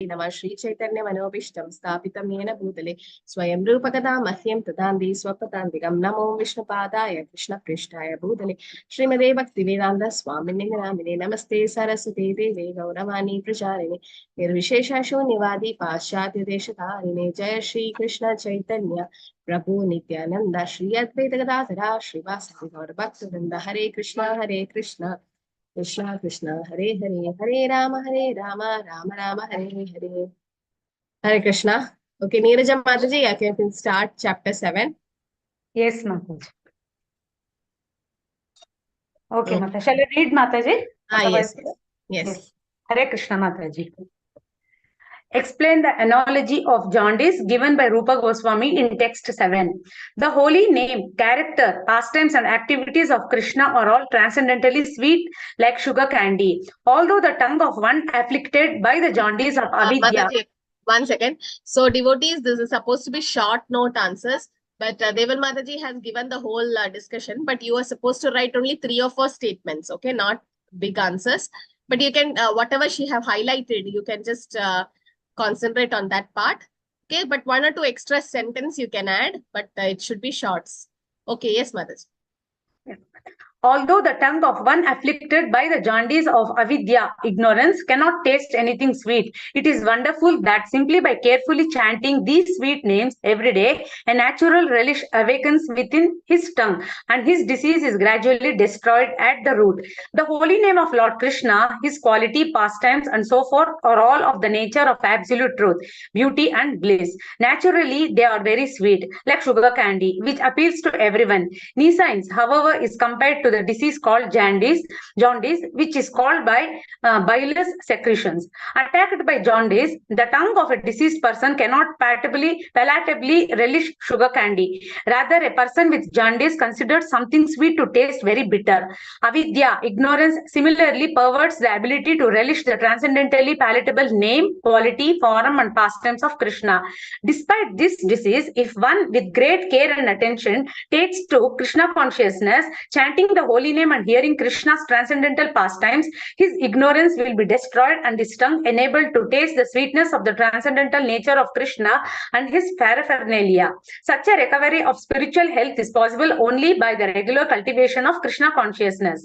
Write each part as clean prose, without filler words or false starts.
Namah Shri Chaitanya Manobishtam Stapitam Yena Bhutale Swayam Rupakada Mahyam Tadandi Swapatantikam Namo Vishnupadaya Krishna Prishtaya Bhutale Srimade Bhakti Vedanta Swamini Namine Namaste Saraswati Devi Gauravani Pracharini Nirvishesha Shunivadi Paschatya Deshatarine Jaya Shri Krishna Chaitanya Prabhu Nityananda Shri Advaita Gadadhara Srivasati Gaur Bhaktivinoda Hare Krishna Krishna Krishna Hare Hare Hare Rama Rama Rama Hare Hare. Hare Krishna. Okay, Neeraja Mataji, I can start chapter 7. Yes, Mataji. Okay, Mataji. Shall I read, Mataji? Yes. Hare Krishna, Mataji. Explain the analogy of jaundice given by Rupa Goswami in text 7. The holy name, character, pastimes and activities of Krishna are all transcendently sweet like sugar candy. Although the tongue of one afflicted by the jaundice of avidya... Mataji, 1 second. So devotees, this is supposed to be short note answers. But Deval Mataji has given the whole discussion. But you are supposed to write only 3 or 4 statements. Okay, not big answers. But you can, whatever she have highlighted, you can just... concentrate on that part. Okay, but 1 or 2 extra sentence you can add, but it should be shorts. Okay, yes, Mataji. Although the tongue of one afflicted by the jaundice of avidya, ignorance, cannot taste anything sweet, it is wonderful that simply by carefully chanting these sweet names every day, a natural relish awakens within his tongue, and his disease is gradually destroyed at the root. The holy name of Lord Krishna, his quality, pastimes, and so forth are all of the nature of absolute truth, beauty, and bliss. Naturally, they are very sweet, like sugar candy, which appeals to everyone. Nescience, however, is compared to the disease called jaundice, which is called by bilious secretions. Attacked by jaundice, the tongue of a diseased person cannot palatably relish sugar candy. Rather, a person with jaundice considers something sweet to taste very bitter. Avidya, ignorance, similarly perverts the ability to relish the transcendently palatable name, quality, form, and pastimes of Krishna. Despite this disease, if one with great care and attention takes to Krishna consciousness, chanting the holy name and hearing Krishna's transcendental pastimes, his ignorance will be destroyed and his tongue enabled to taste the sweetness of the transcendental nature of Krishna and his paraphernalia. Such a recovery of spiritual health is possible only by the regular cultivation of Krishna consciousness.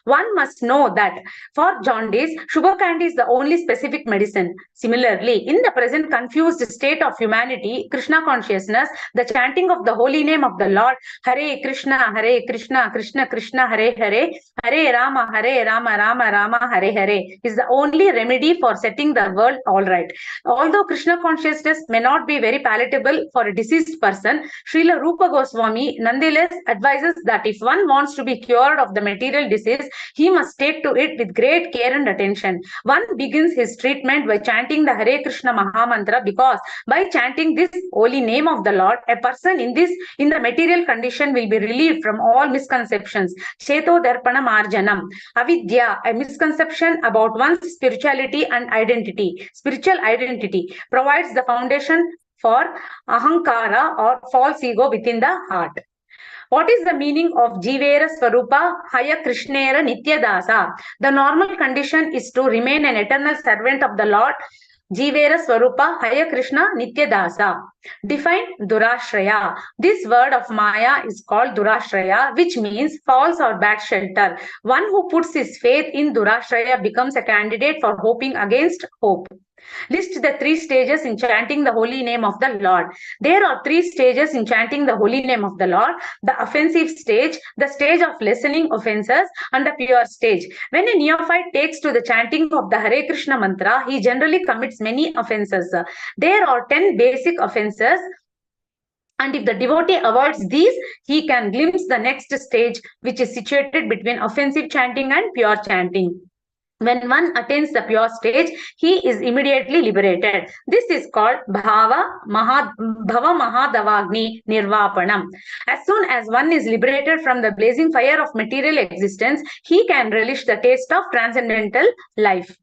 One must know that for jaundice, sugar candy is the only specific medicine. Similarly, in the present confused state of humanity, Krishna consciousness, the chanting of the holy name of the Lord, Hare Krishna, Krishna Krishna, Hare Hare, Hare Rama, Rama Rama, Hare Hare, is the only remedy for setting the world all right. Although Krishna consciousness may not be very palatable for a deceased person, Srila Rupa Goswami nonetheless advises that if one wants to be cured of the material disease, he must take to it with great care and attention. One begins his treatment by chanting the Hare Krishna Mahamantra, because by chanting this holy name of the Lord, a person in the material condition will be relieved from all misconceptions. Cheto Darpana Marjanam. Avidya, a misconception about one's spirituality and identity. Spiritual identity provides the foundation for ahankara or false ego within the heart. What is the meaning of Jivera Swarupa Haya Krishnera Nityadasa? The normal condition is to remain an eternal servant of the Lord. Jivera Swarupa Haya Krishna Nityadasa. Define Durashraya. This word of Maya is called Durashraya, which means false or bad shelter. One who puts his faith in Durashraya becomes a candidate for hoping against hope. List the 3 stages in chanting the holy name of the Lord. There are 3 stages in chanting the holy name of the Lord: the offensive stage, the stage of lessening offenses, and the pure stage. When a neophyte takes to the chanting of the Hare Krishna mantra, he generally commits many offenses. There are 10 basic offenses, and if the devotee avoids these, he can glimpse the next stage, which is situated between offensive chanting and pure chanting. When one attains the pure stage, he is immediately liberated. This is called Bhava Mahadavagni Nirvapanam. As soon as one is liberated from the blazing fire of material existence, he can relish the taste of transcendental life.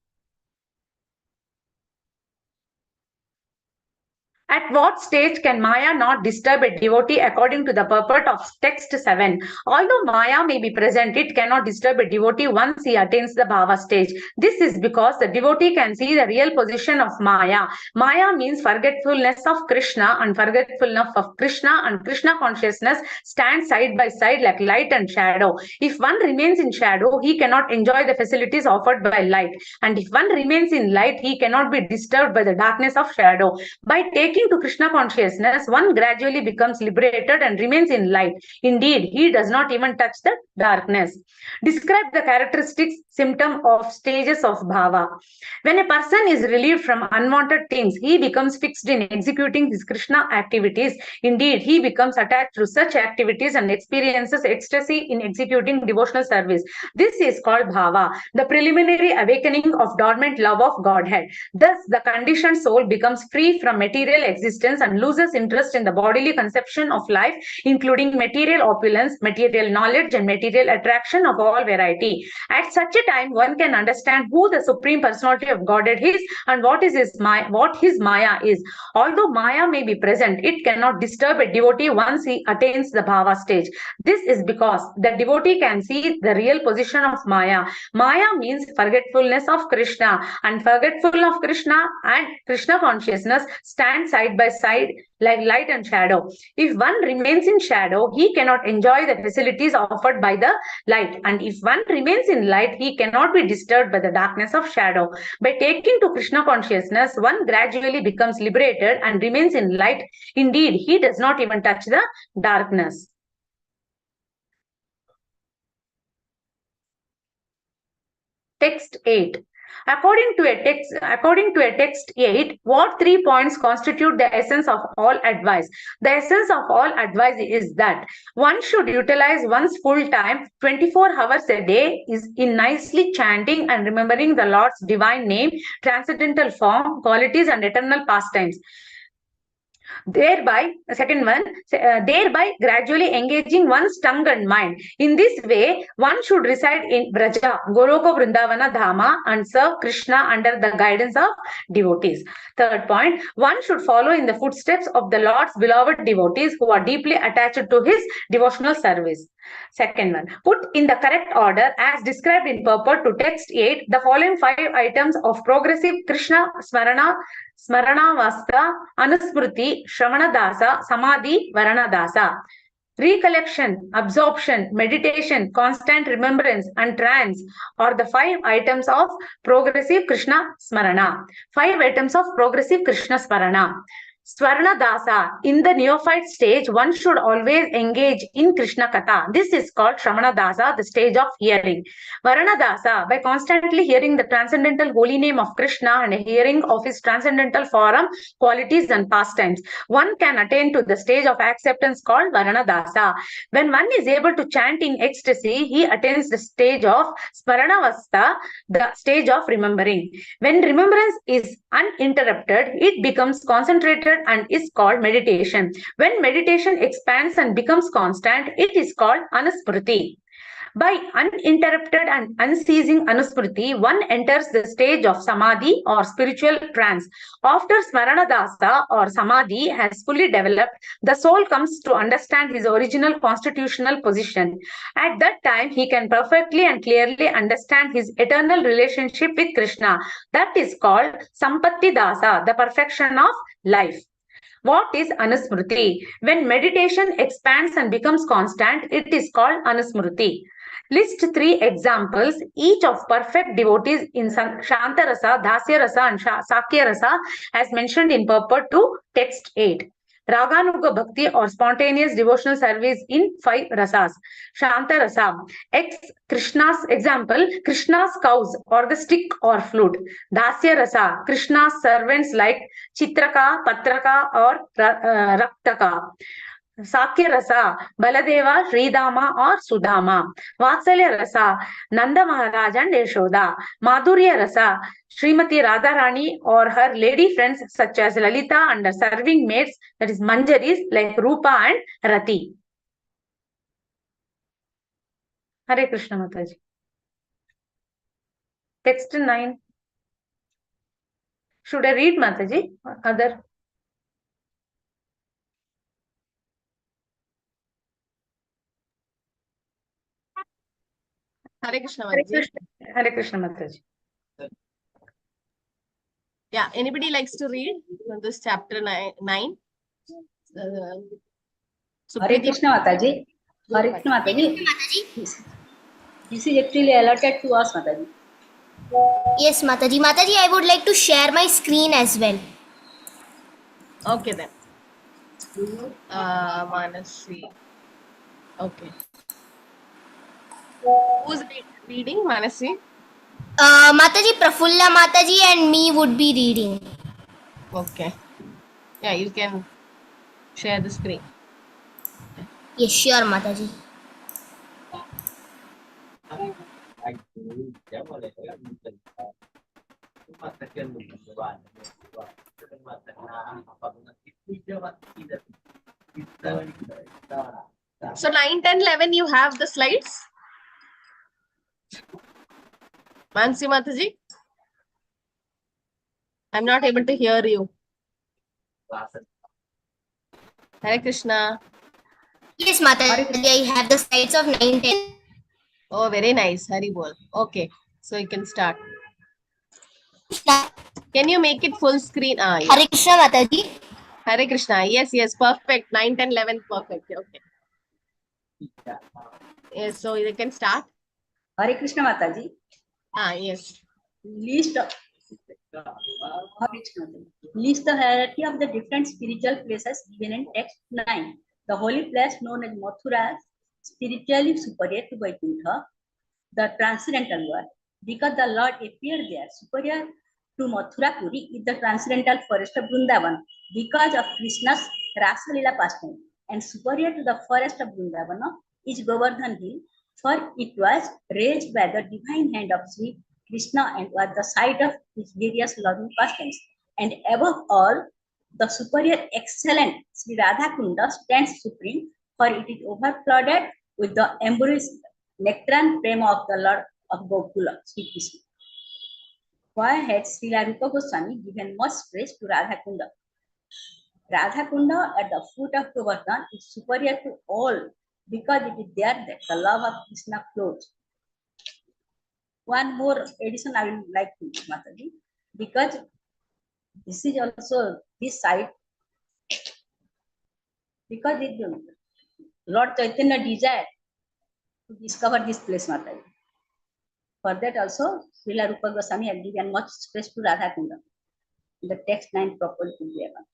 At what stage can Maya not disturb a devotee according to the purport of text 7? Although Maya may be present, it cannot disturb a devotee once he attains the bhava stage. This is because the devotee can see the real position of Maya. Maya means forgetfulness of Krishna, and forgetfulness of Krishna and Krishna consciousness stand side by side like light and shadow. If one remains in shadow, he cannot enjoy the facilities offered by light. And if one remains in light, he cannot be disturbed by the darkness of shadow. By taking to Krishna consciousness, one gradually becomes liberated and remains in light. Indeed, he does not even touch the darkness. Describe the characteristics, symptom of stages of bhava. When a person is relieved from unwanted things, he becomes fixed in executing his Krishna activities. Indeed, he becomes attached to such activities and experiences ecstasy in executing devotional service. This is called bhava, the preliminary awakening of dormant love of Godhead. Thus, the conditioned soul becomes free from material existence and loses interest in the bodily conception of life, including material opulence, material knowledge, and material attraction of all variety. At such a time, one can understand who the Supreme Personality of Godhead is and what his Maya is. Although Maya may be present, it cannot disturb a devotee once he attains the bhava stage. This is because the devotee can see the real position of Maya. Maya means forgetfulness of Krishna, and forgetful of Krishna and Krishna consciousness stand side by side like light and shadow. If one remains in shadow, he cannot enjoy the facilities offered by the light. And if one remains in light, he cannot be disturbed by the darkness of shadow. By taking to Krishna consciousness, one gradually becomes liberated and remains in light. Indeed, he does not even touch the darkness. Text 8. According to a text 8, what 3 points constitute the essence of all advice? The essence of all advice is that one should utilize one's full time, 24 hours a day, is in nicely chanting and remembering the Lord's divine name, transcendental form, qualities, and eternal pastimes. Thereby gradually engaging one's tongue and mind. In this way, one should reside in Braja, Goloka Vrindavana Dhama, and serve Krishna under the guidance of devotees. Third point, one should follow in the footsteps of the Lord's beloved devotees who are deeply attached to his devotional service. Second one, put in the correct order as described in purport to text 8 the following 5 items of progressive Krishna Smaranavasta, Anusmriti, Shravanadasa, Samadhi, Varanadasa. Recollection, absorption, meditation, constant remembrance, and trance are the 5 items of progressive Krishna Smarana. 5 items of progressive Krishna Smarana. Swarna Dasa. In the neophyte stage, one should always engage in Krishna Katha. This is called Shramana Dasa, the stage of hearing. Varana Dasa. By constantly hearing the transcendental holy name of Krishna and hearing of his transcendental form, qualities, and pastimes, one can attain to the stage of acceptance called Varana Dasa. When one is able to chant in ecstasy, he attains the stage of Smaranavastha, the stage of remembering. When remembrance is uninterrupted, it becomes concentrated and is called meditation. When meditation expands and becomes constant, it is called Anusmriti. By uninterrupted and unceasing Anusmriti, one enters the stage of Samadhi or spiritual trance. After Smaranadasa or Samadhi has fully developed, the soul comes to understand his original constitutional position. At that time, he can perfectly and clearly understand his eternal relationship with Krishna. That is called Sampatti Dasa, the perfection of life. What is Anusmriti? When meditation expands and becomes constant, it is called Anusmriti. List 3 examples, each of perfect devotees in Shantarasa, Dasyarasa, and Sakyarasa, as mentioned in purport to text 8. Raganuga Bhakti or spontaneous devotional service in 5 rasas. Shanta Rasa. Krishna's example, Krishna's cows or the stick or flute. Dasya Rasa. Krishna's servants like Chitraka, Patraka or Raktaka. Sakya Rasa, Baladeva, Sridama or Sudama. Vatsalya Rasa, Nanda Maharaj and Yashoda. Madhurya Rasa, Srimati Radharani or her lady friends such as Lalita and her serving maids, that is Manjaris like Rupa and Rati. Hare Krishna Mataji. Text 9. Should I read Mataji? Other? Hare Krishna, Hare Mataji. Krishna, Hare Krishna Mataji. Yeah, anybody likes to read from this chapter 9? Hare Krishna Mataji. Hare Krishna Mataji. This is actually allotted to us, Mataji. Yes, Mataji. Mataji, I would like to share my screen as well. Okay then. Manasi. Okay. Who's reading, Manasi? Mataji, Prafulla Mataji and me would be reading. Okay. Yeah, you can share the screen. Yes, sure, Mataji. So 9, 10, 11, you have the slides? Mansi Mataji? I'm not able to hear you. Hare Krishna. Yes, Mataji, I have the slides of 9, 10. Oh, very nice. Hari bol. Okay, so you can start. Can you make it full screen? Yes. Hare Krishna Mataji. Hare Krishna. Yes, perfect. 9, 10, 11, perfect. Okay. Yes, so you can start. Hare Krishna Mataji. Yes. List the hierarchy of the different spiritual places given in text 9. The holy place known as Mathura is spiritually superior to Vaikuntha, the transcendental world, because the Lord appeared there. Superior to Mathura Puri is the transcendental forest of Vrindavan because of Krishna's Rasa Leela pastime, and superior to the forest of Vrindavana is Govardhan Hill, for it was raised by the divine hand of Sri Krishna and was the site of his various loving pastimes. And above all, the superior excellent Sri Radha Kunda stands supreme, for it is overflooded with the embrace nectar prema of the Lord of Gokula, Sri Krishna. Why had Srila Rupa Goswami given much praise to Radha Kunda? Radha Kunda at the foot of Govardhan is superior to all because it is there that the love of Krishna flows. One more addition I will like to Mataji, because this is also this site, because it Lord Chaitanya desired to discover this place, Mataji. For that also, Srila Rupa Goswami had given much space to Radha Kunda. The text 9 properly to be given.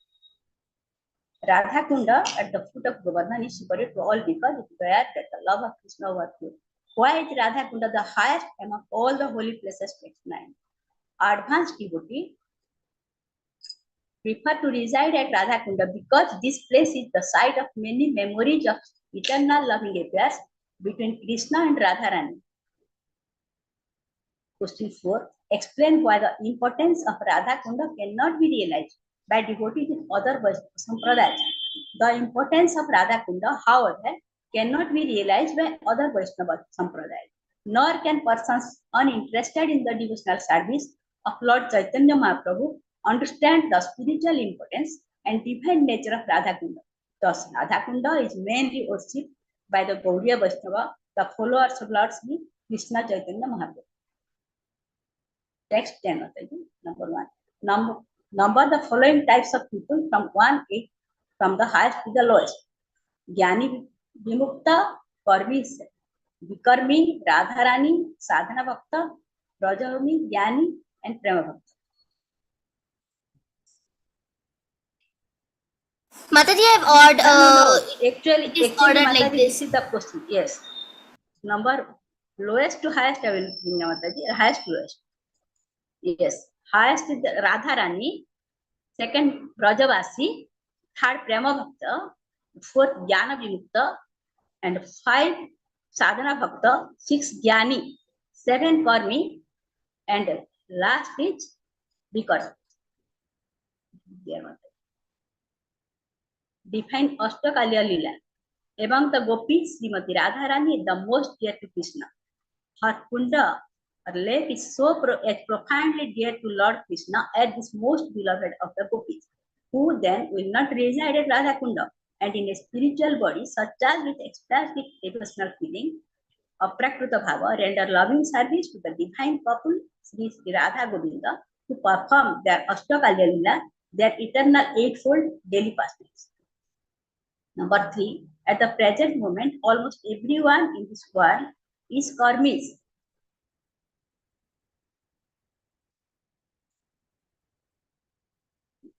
Radha Kunda at the foot of Govardhan is superior to all because it is there that the love of Krishna overflows. Why is Radha Kunda the highest among all the holy places? Text 9. Advanced devotee prefer to reside at Radha Kunda because this place is the site of many memories of eternal loving affairs between Krishna and Radharani. Question 4. Explain why the importance of Radha Kunda cannot be realized by devotees in other Vaishnava. The importance of Radha Kunda, however, cannot be realized by other Vaishnava Sampradaya, nor can persons uninterested in the devotional service of Lord Chaitanya Mahaprabhu understand the spiritual importance and divine nature of Radha Kunda. Thus, Radha Kunda is mainly worshipped by the Gaudiya Vaishnava, the followers of Lord Sri Krishna Chaitanya Mahaprabhu. Text 10, number 1. Number the following types of people from 1-8, from the highest to the lowest. Jnani Vimukta, Karmi, Vikarmi, Radharani, Sadhana Bhakta, Rajavami, Jnani, and Prema Bhakta. Mataji, I have ordered. Actually, ordered Mataji, like this. this is the question. Yes. Number lowest to highest, I will bring Mataji. Highest to lowest. Yes. Highest is Radharani. Second, Brajavasi. Third, Prema Bhakta. Fourth, Jnana Vimukta. And 5, Sadhana Bhakta. 6, Jnani. 7, Karmi. And last is Vikar. Define Ashtakalya Lila. Among the gopis, Srimati Radharani is the most dear to Krishna. Her kunda, her lake is so profoundly dear to Lord Krishna as this most beloved of the gopis, who then will not reside at Radha Kunda and in a spiritual body such as with ecstatic devotional feeling Aprakruta Bhava render loving service to the divine couple, Sri Sri Radha Govinda, to perform their Ashtakalya Leela, their eternal eightfold daily pastimes. Number 3, at the present moment, almost everyone in this world is karmis.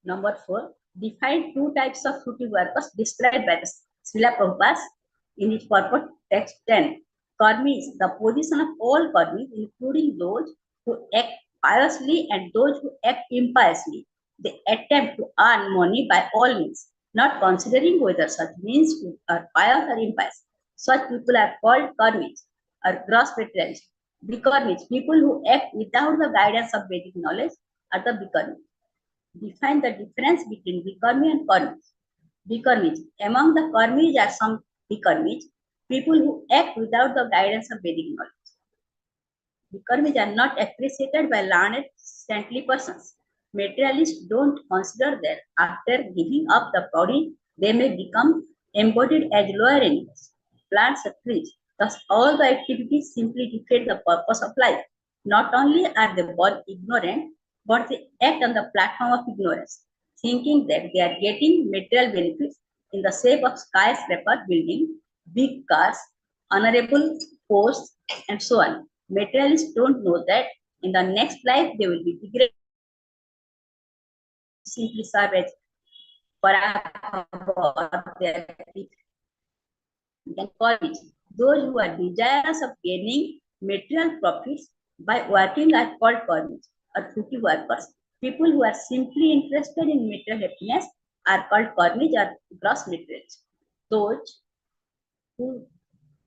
Number 4, define 2 types of fruity workers described by the Srila Prabhupada in its purport text 10. Karmis, the position of all karmis, including those who act piously and those who act impiously. They attempt to earn money by all means, not considering whether such means are pious or impious. Such people are called karmis or gross materialists. Bikarmis, people who act without the guidance of Vedic knowledge, are the bikarmis. Define the difference between bikarmi and karmis. Bikarmis, among the karmis are some bikarmis, people who act without the guidance of Vedic knowledge. Bikarmis are not appreciated by learned, saintly persons. Materialists don't consider that after giving up the body, they may become embodied as lower animals, plants or trees. Thus, all the activities simply defeat the purpose of life. Not only are they born ignorant, but they act on the platform of ignorance, thinking that they are getting material benefits in the shape of skyscraper building, big cars, honorable posts, and so on. Materialists don't know that in the next life they will be degraded, simply serve as then call it. Those who are desirous of gaining material profits by working are called karmis or fruity workers. People who are simply interested in material happiness are called karmis or gross materialists.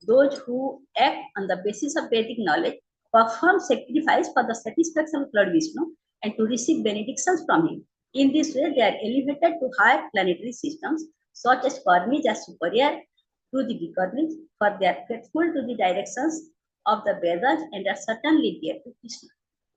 Those who act on the basis of Vedic knowledge perform sacrifice for the satisfaction of Lord Vishnu and to receive benedictions from him. In this way, they are elevated to higher planetary systems, such as karmis are superior to the bikarmis, for they are faithful to the directions of the Vedas and are certainly dear to Krishna.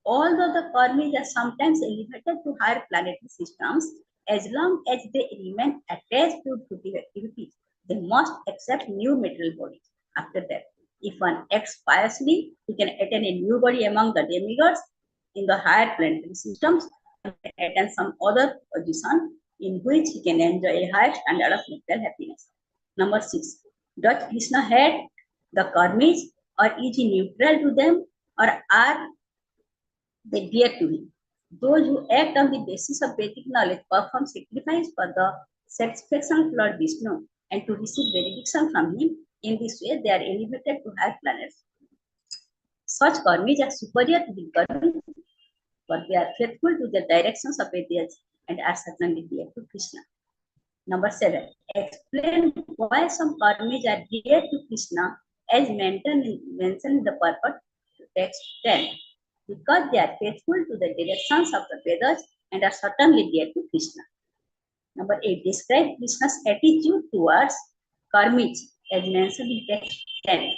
Although the karmis are sometimes elevated to higher planetary systems, as long as they remain attached to fruitive activities, they must accept new material bodies. After that, if one acts piously, he can attain a new body among the demigods in the higher planetary systems and attain some other position in which he can enjoy a higher standard of material happiness. Number 6. Does Krishna hate the karmis, or is he neutral to them, or are they dear to him? Those who act on the basis of Vedic knowledge perform sacrifice for the satisfaction of Lord Vishnu and to receive benediction from him. In this way, they are elevated to higher planets. Such karmis are superior to the karmis, but they are faithful to the directions of Vedas and are certainly dear to Krishna. Number 7. Explain why some karmis are dear to Krishna as mentioned in the purport text 10. Because they are faithful to the directions of the Vedas and are certainly dear to Krishna. Number 8. Describe Krishna's attitude towards karmis as mentioned in text 10.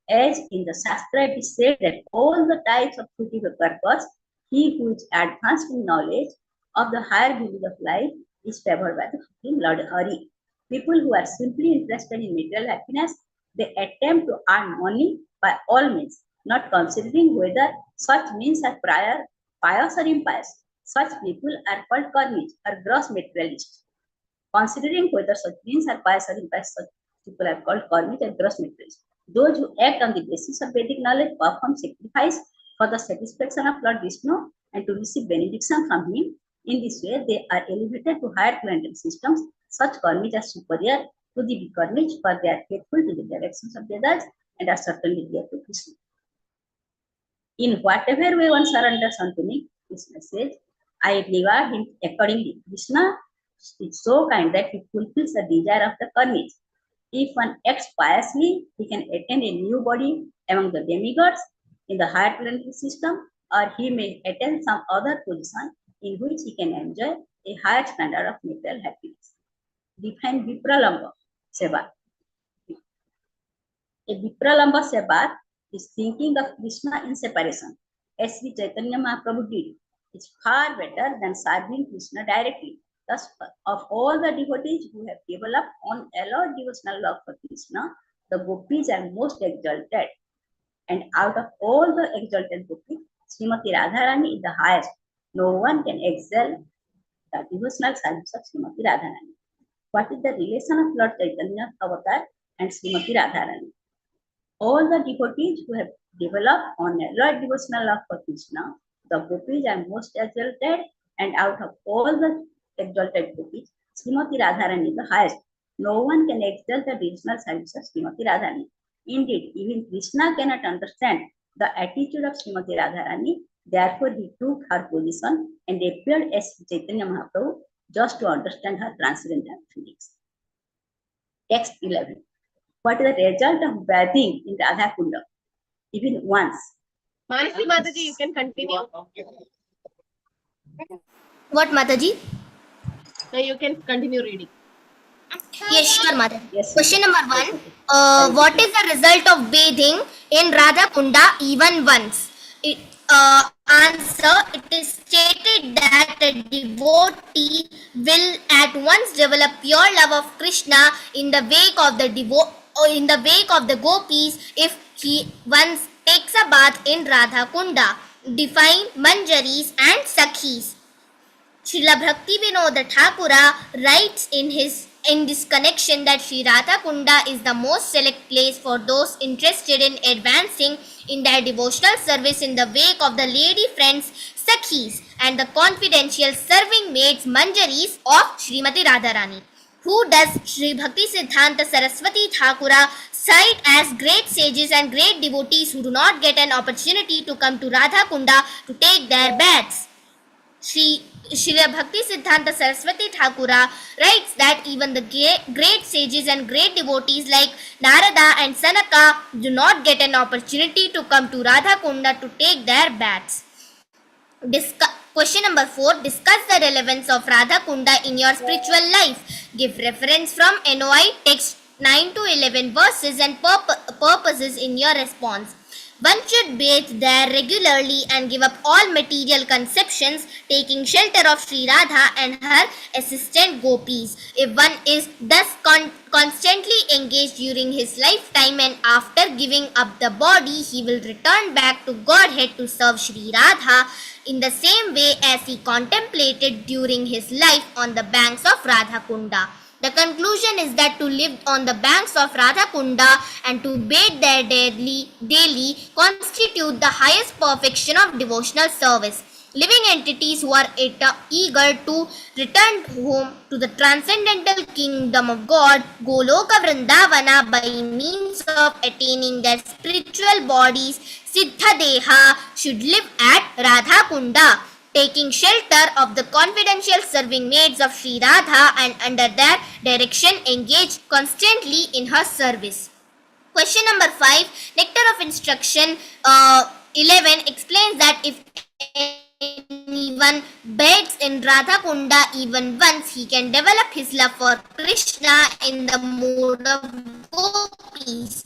As in the Shastra, it is said that all the types of fruitive purpose, he who is advanced in knowledge of the higher views of life is favored by the Supreme Lord Hari. People who are simply interested in material happiness, they attempt to earn money by all means, not considering whether such means are pious or impious. Such people are called karmis or gross materialists. Considering whether such means are pious or impious, such people are called karmis or gross materialists. Those who act on the basis of Vedic knowledge perform sacrifice for the satisfaction of Lord Vishnu and to receive benediction from him. In this way, they are elevated to higher planetary systems. Such karmis are superior to the bikarmis, for they are faithful to the directions of Vedas and are certainly dear to Krishna. In whatever way one surrenders unto me, Krishna says, I reward him accordingly. Krishna is so kind that he fulfills the desire of the karmis. If one acts piously, he can attain a new body among the demigods in the higher planetary system, or he may attain some other position in which he can enjoy a higher standard of material happiness. Define Vipralamba Seva. A Vipralamba Seva is thinking of Krishna in separation, as Sri Chaitanya Mahaprabhu did. It's far better than serving Krishna directly. Thus, of all the devotees who have developed unalloyed devotional love for Krishna, the gopis are most exalted. And out of all the exalted gopis, Srimati Radharani is the highest. No one can excel the devotional service of Srimati Radharani. What is the relation of Lord Chaitanya's avatar and Srimati Radharani? All the devotees who have developed unalloyed devotional love for Krishna, the gopis are most exalted, and out of all the exalted gopis, Srimati Radharani is the highest. No one can excel the devotional service of Srimati Radharani. Indeed, even Krishna cannot understand the attitude of Srimati Radharani. Therefore, he took her position and appeared as Chaitanya Mahaprabhu just to understand her transcendental feelings. Text 11. What is the result of bathing in Radha Kunda? Even once. Manasi Mataji, you can continue. What, Mataji? No, you can continue reading. Yes, sure, Mataji. Yes. Question number 1. What is the result of bathing in Radha Kunda even once? Answer. It is stated that a devotee will at once develop pure love of Krishna in the wake of the gopis if he once takes a bath in Radha Kunda. Define Manjaris and Sakhis. Srila Bhakti Vinoda Thakura writes in this connection that Sri Radha Kunda is the most select place for those interested in advancing in their devotional service in the wake of the lady friends Sakhis and the confidential serving maids Manjaris of Srimati Radharani. Who does Sri Bhakti Siddhanta Saraswati Thakura cite as great sages and great devotees who do not get an opportunity to come to Radha Kunda to take their baths? Srila Bhakti Siddhanta Saraswati Thakura writes that even the great sages and great devotees like Narada and Sanaka do not get an opportunity to come to Radha Kunda to take their baths. Question number 4. Discuss the relevance of Radha Kunda in your spiritual life. Give reference from NOI text 9 to 11 verses and purposes in your response. One should bathe there regularly and give up all material conceptions, taking shelter of Sri Radha and her assistant gopis. If one is thus constantly engaged during his lifetime and after giving up the body, he will return back to Godhead to serve Sri Radha in the same way as he contemplated during his life on the banks of Radha Kunda. The conclusion is that to live on the banks of Radha Kunda and to bathe there daily constitute the highest perfection of devotional service. Living entities who are eager to return home to the transcendental kingdom of God, Goloka Vrindavana, by means of attaining their spiritual bodies, Siddha Deha, should live at Radha Kunda, taking shelter of the confidential serving maids of Sri Radha and under their direction engaged constantly in her service. Question number 5. Nectar of Instruction 11 explains that if anyone bathes in Radha Kunda even once, he can develop his love for Krishna in the mode of gopis.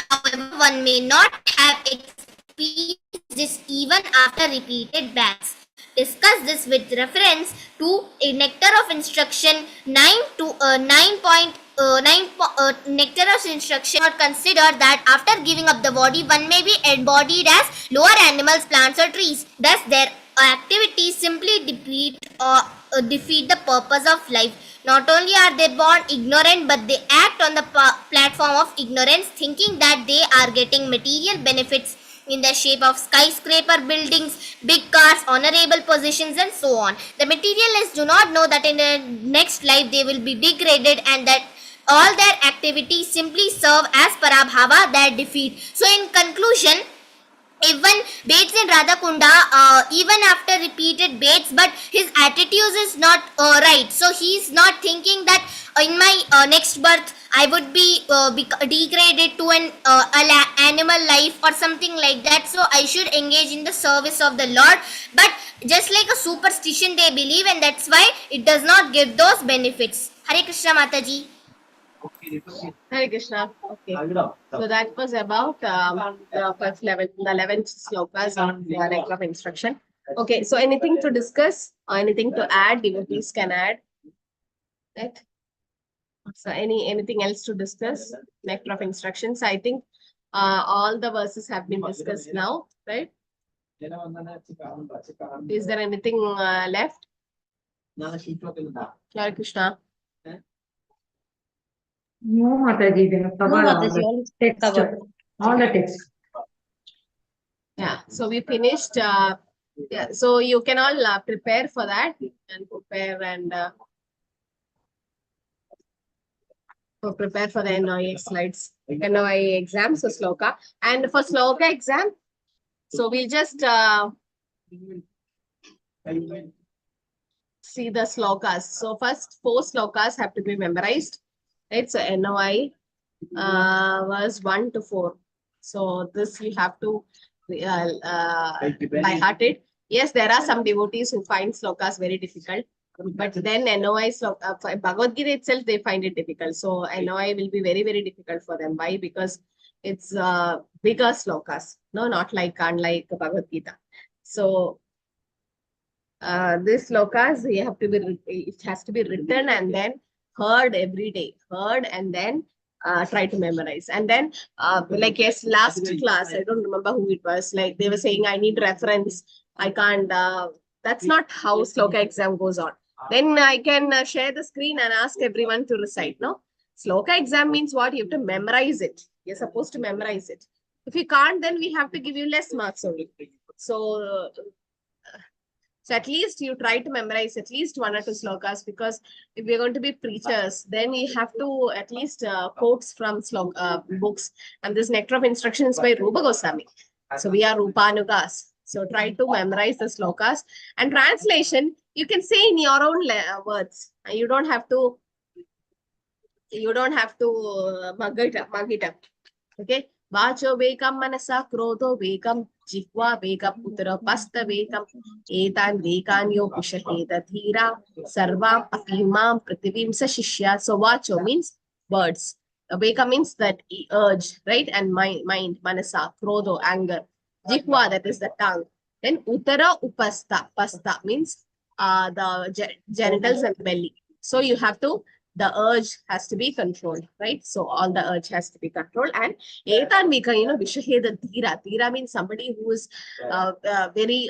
However, one may not have experienced this even after repeated baths. Discuss this with reference to a Nectar of Instruction 9 to 9.9. Nectar of Instruction or consider that after giving up the body, one may be embodied as lower animals, plants, or trees. Thus, their activities simply defeat the purpose of life. Not only are they born ignorant, but they act on the platform of ignorance, thinking that they are getting material benefits in the shape of skyscraper buildings, big cars, honorable positions, and so on. The materialists do not know that in the next life they will be degraded and that all their activities simply serve as parabhava, their defeat. So in conclusion, if one bathes in Radha Kunda even after repeated baths, but his attitude is not right, so he is not thinking that in my next birth I would be degraded to an animal life or something like that, so I should engage in the service of the Lord. But just like a superstition they believe, and that's why it does not give those benefits. Hare Krishna Mataji. Hare Krishna. Okay. So that was about the first 11 slokas on the Nectar of Instruction. Okay. So anything to discuss or anything to add? Devotees can add. Right? So anything else to discuss? Nectar of instructions. I think all the verses have been discussed now, right? Is there anything left? Hare Krishna. No, Mataji, they have No, covered all Mataji, the all is text. covered. All the text. Yeah, so we finished. Yeah, so you can all prepare for that and prepare for the NOI slides, NOI exam, so sloka. And for sloka exam, so we'll just see the slokas. So first 4 slokas have to be memorized, right? So NOI was 1 to 4. So this you have to by heart it. Yes, there are some devotees who find slokas very difficult, but then NOI sloka, for Bhagavad Gita itself, they find it difficult. So NOI will be very, very difficult for them. Why? Because it's bigger slokas, no, not unlike Bhagavad Gita. So this slokas, you have to be, it has to be written and then heard every day, heard and then try to memorize. And then like yes, last class, I don't remember who it was, like they were saying I need reference, I can't, that's not how sloka exam goes on. Then I can share the screen and ask everyone to recite. No, sloka exam means what? You have to memorize it. You're supposed to memorize it. If you can't, then we have to give you less marks only. So at least you try to memorize at least 1 or 2 slokas, because if we're going to be preachers, then we have to at least quotes from books. And this Nectar of Instructions by Rupa Goswami. So we are Rupanugas. So try to memorize the slokas. And translation, you can say in your own words. You don't have to mug it up. Okay. Vacho vekam manasa krodho vekam jihva vekam uttara pasta vekam etan vekanyo pushaheda dhira sarvam apimam prativim sa shishya. So vacho means words. Veka means that urge, right? And mind, manasa, krodho, anger. Jihva, that is the tongue. Then uttara upasta. Pasta means the genitals and belly. So you have to, the urge has to be controlled, right? So all the urge has to be controlled. And etan veka, vishaheda dhira. Dhira means somebody who is very,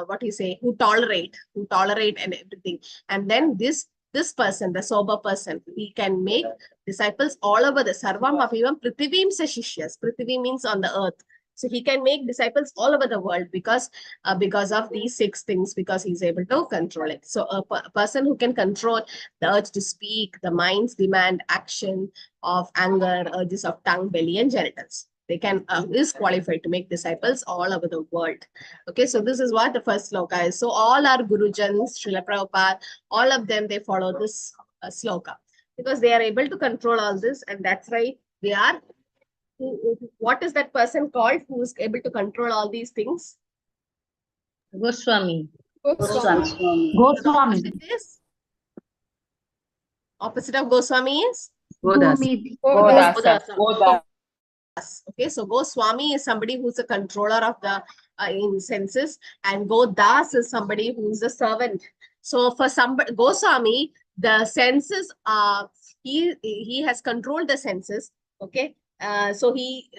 what you say, who tolerate and everything. And then this person, the sober person, he can make disciples all over the sarvam apivam prithivim sa shishyas. Prithvi means on the earth. So he can make disciples all over the world because of these 6 things, because he's able to control it. So a person who can control the urge to speak, the mind's demand, action of anger, urges of tongue, belly, and genitals, they can is qualified to make disciples all over the world. Okay, so this is what the first sloka is. So all our Gurujans, Srila Prabhupada, all of them, they follow this sloka because they are able to control all this, and that's why they are. What is that person called who is able to control all these things? Goswami. Goswami. Opposite of Goswami is? Godasa. Okay, so Goswami is somebody who's a controller of the in senses, and Godas is somebody who's a servant. So for somebody, Goswami, the senses he has controlled the senses. Okay, so he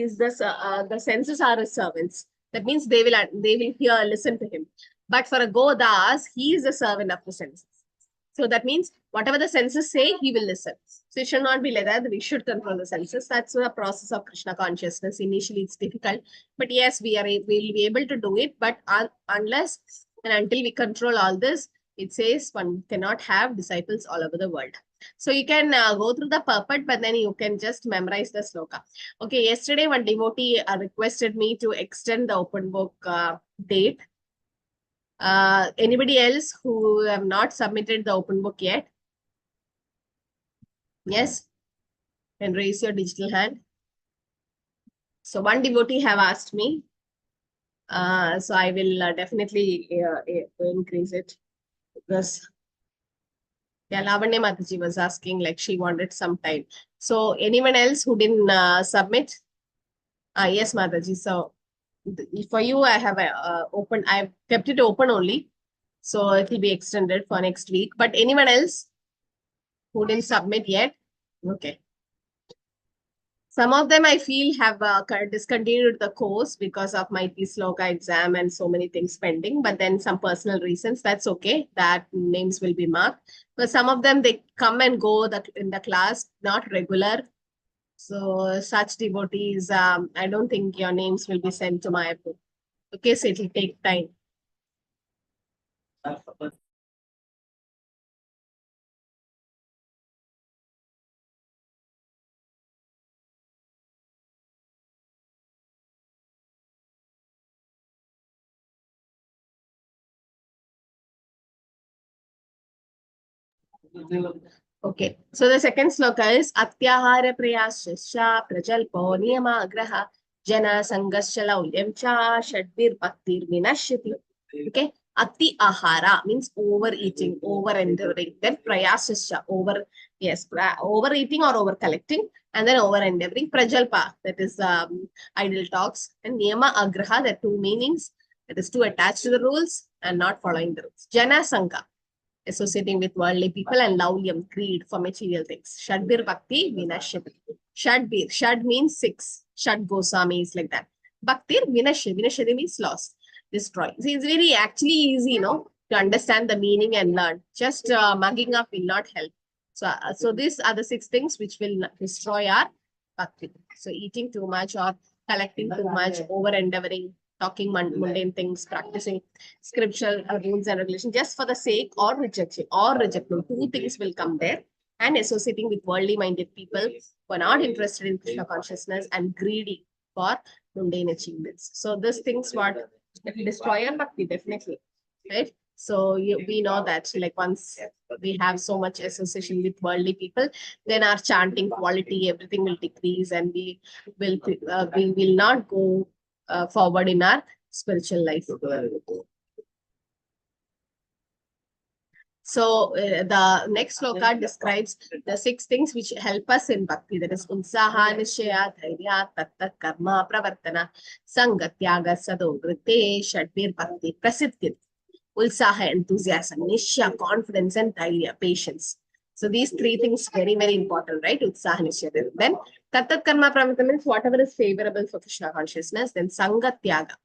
is the senses are his servants. That means they will hear, listen to him. But for a Godas, he is a servant of the senses. So that means whatever the senses say, he will listen. So it should not be like that. We should control the senses. That's the process of Krishna consciousness. Initially, it's difficult, but yes, we'll be able to do it. But unless and until we control all this, it says one cannot have disciples all over the world. So you can go through the purport, but then you can just memorize the sloka. Okay, yesterday one devotee requested me to extend the open book date. Anybody else who have not submitted the open book yet? Yes? Can raise your digital hand. So one devotee have asked me. So I will definitely increase it, because yeah, Lavanya Mataji was asking, like she wanted some time. So anyone else who didn't submit? Yes, Mataji. So for you, I have open. I've kept it open only, so it will be extended for next week. But anyone else Who didn't submit yet? Okay. Some of them I feel have discontinued the course because of my Sloka exam and so many things pending. But then some personal reasons, that's okay. That names will be marked. But some of them, they come and go in the class, not regular. So such devotees, I don't think your names will be sent to my book. Okay, so it will take time. Okay, so the second sloka is Atyahara Prayasya Prajalpo Niyamagraha Jana Sangasya Laulyam Cha Shadvir Bhaktir Vinashyati. Okay, Ati Ahara means overeating, over endeavoring. Then Prayasya, overeating or over collecting, and then over endeavoring. Prajalpa, that is idle talks, and Niyama Agraha, that two meanings, that is to attach to the rules and not following the rules. Jana Sangha, associating with worldly people, and laulyam, greed for material things. Shadbir Bhakti Vinashyati. Shadbir, Shad means six. Shad Goswami is like that. Bhaktir Vinashyati. Vinashyati means lost, destroy. See, it's very actually easy, to understand the meaning and learn. Just mugging up will not help. So these are the six things which will destroy our bhakti. So eating too much or collecting too much, over endeavoring, talking mundane things, practicing scriptural rules and regulations just for the sake or rejection or rejection. Two things will come there, and associating with worldly minded people who are not interested in Krishna consciousness and greedy for mundane achievements. So these things what destroy our bhakti, definitely, right? So we know that like once we have so much association with worldly people, then our chanting quality, everything will decrease, and we will not go forward in our spiritual life. So the next sloka describes the six things which help us in bhakti. That is Utsaha, Nishaya, Dhairya, Tattat, Karma, Pravartana, Sangha, Tyaga, Sado, Vrite, Shadbir, Bhakti, Prasiddhi. Utsaha, enthusiasm, Nishya, confidence, and Dhairya, patience. So these three things very, very important, right? Utsaha, Nishya. Then Tattat, Karma, Pravartana means whatever is favorable for Krishna consciousness. Then Sangha, Tyaga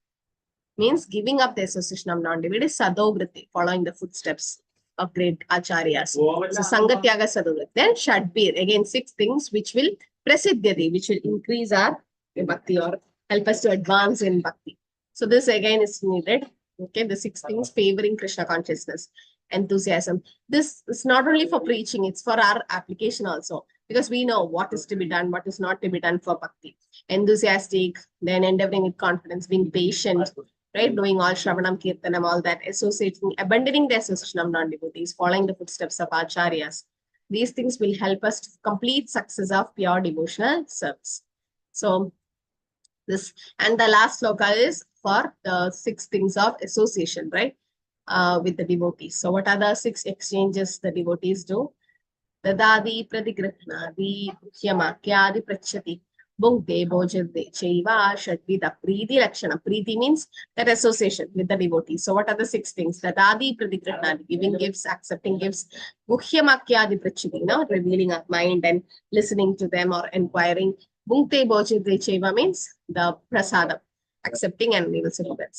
means giving up the association of non-devotees. Sado, Vrite, following the footsteps of great acharyas. So Sangatyaga Sadhugat. Then Shadbir, again six things which will prasiddhyati, which will increase our bhakti or help us to advance in bhakti. So this again is needed. Okay, the six things favoring Krishna consciousness, enthusiasm. This is not only for preaching, it's for our application also, because we know what is to be done, what is not to be done for bhakti. Enthusiastic, then endeavoring with confidence, being patient, right? Doing all Shravanam, Kirtanam, all that, associating, abandoning the association of non-devotees, following the footsteps of acharyas. These things will help us to complete success of pure devotional service. So this, and the last sloka is for the six things of association, right? With the devotees. So what are the six exchanges the devotees do? Dadadi, Pradigrahnadi, Hyamakyadi, Prachati. Bhukte, Bhojade, Chaiva, Shadvida, Preeti, Lakshana. Preeti means that association with the devotee. So what are the six things? Dadadi, Pradigrahnadi, giving gifts, accepting gifts. Bhuhyamakyadi Prachiti, revealing our mind and listening to them or inquiring. Bhukte, Bhojade, Chaiva means the prasadam, accepting and we will say that.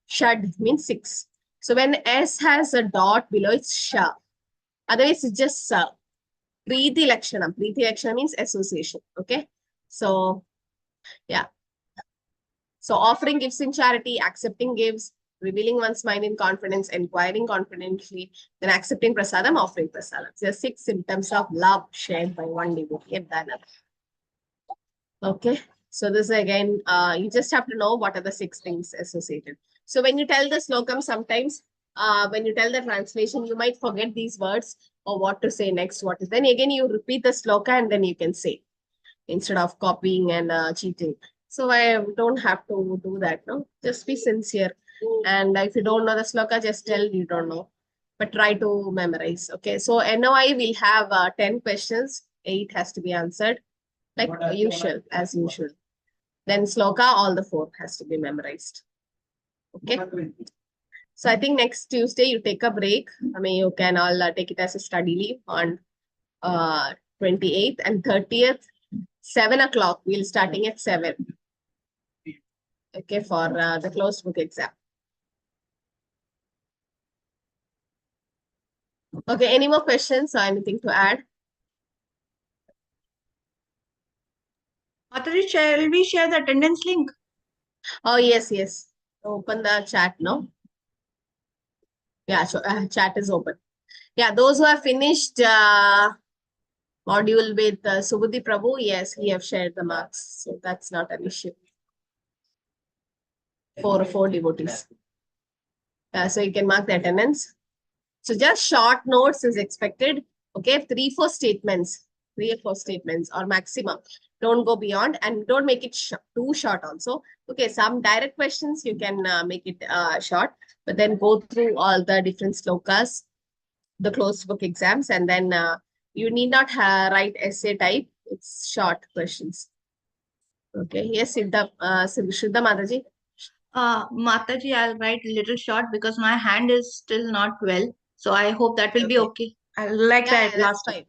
Shad means six. So when S has a dot below, it's Sha. Otherwise, it's just Sa. Preeti Lakshana. Preeti Lakshana means association. Okay. So, yeah. So offering gifts in charity, accepting gifts, revealing one's mind in confidence, inquiring confidently, then accepting prasadam, offering prasadam. So there are six symptoms of love shared by one devotee and another. Okay. So this again, you just have to know what are the six things associated. So when you tell the slokam, sometimes when you tell the translation, you might forget these words or what to say next, what is. Then again, you repeat the sloka and then you can say, instead of copying and cheating. So I don't have to do that, no? Just be sincere. And if you don't know the sloka, just tell you don't know. But try to memorize. Okay, so NOI will have 10 questions. 8 has to be answered. Like usual, as usual. Then sloka, all the 4 has to be memorized. Okay. So I think next Tuesday you take a break. I mean, you can all take it as a study leave on 28th and 30th, 7 o'clock. We'll starting at 7. Okay, for the closed book exam. Okay, any more questions or anything to add? Mataji, shall we share the attendance link? Oh, yes, yes. Open the chat, no? Yeah, so chat is open. Yeah, those who have finished module with Subudhi Prabhu, yes, he have shared the marks. So that's not an issue. Four devotees. So you can mark the attendance. So just short notes is expected. Okay, 3 4 statements. 3 or 4 statements or maximum. Don't go beyond and don't make it too short also. Okay, some direct questions you can make it short, but then go through all the different slokas, the closed book exams, and then you need not write essay type. It's short questions. Okay, yes, Siddha Mataji. Mataji, I'll write a little short because my hand is still not well. So I hope that will be okay. I like that last time.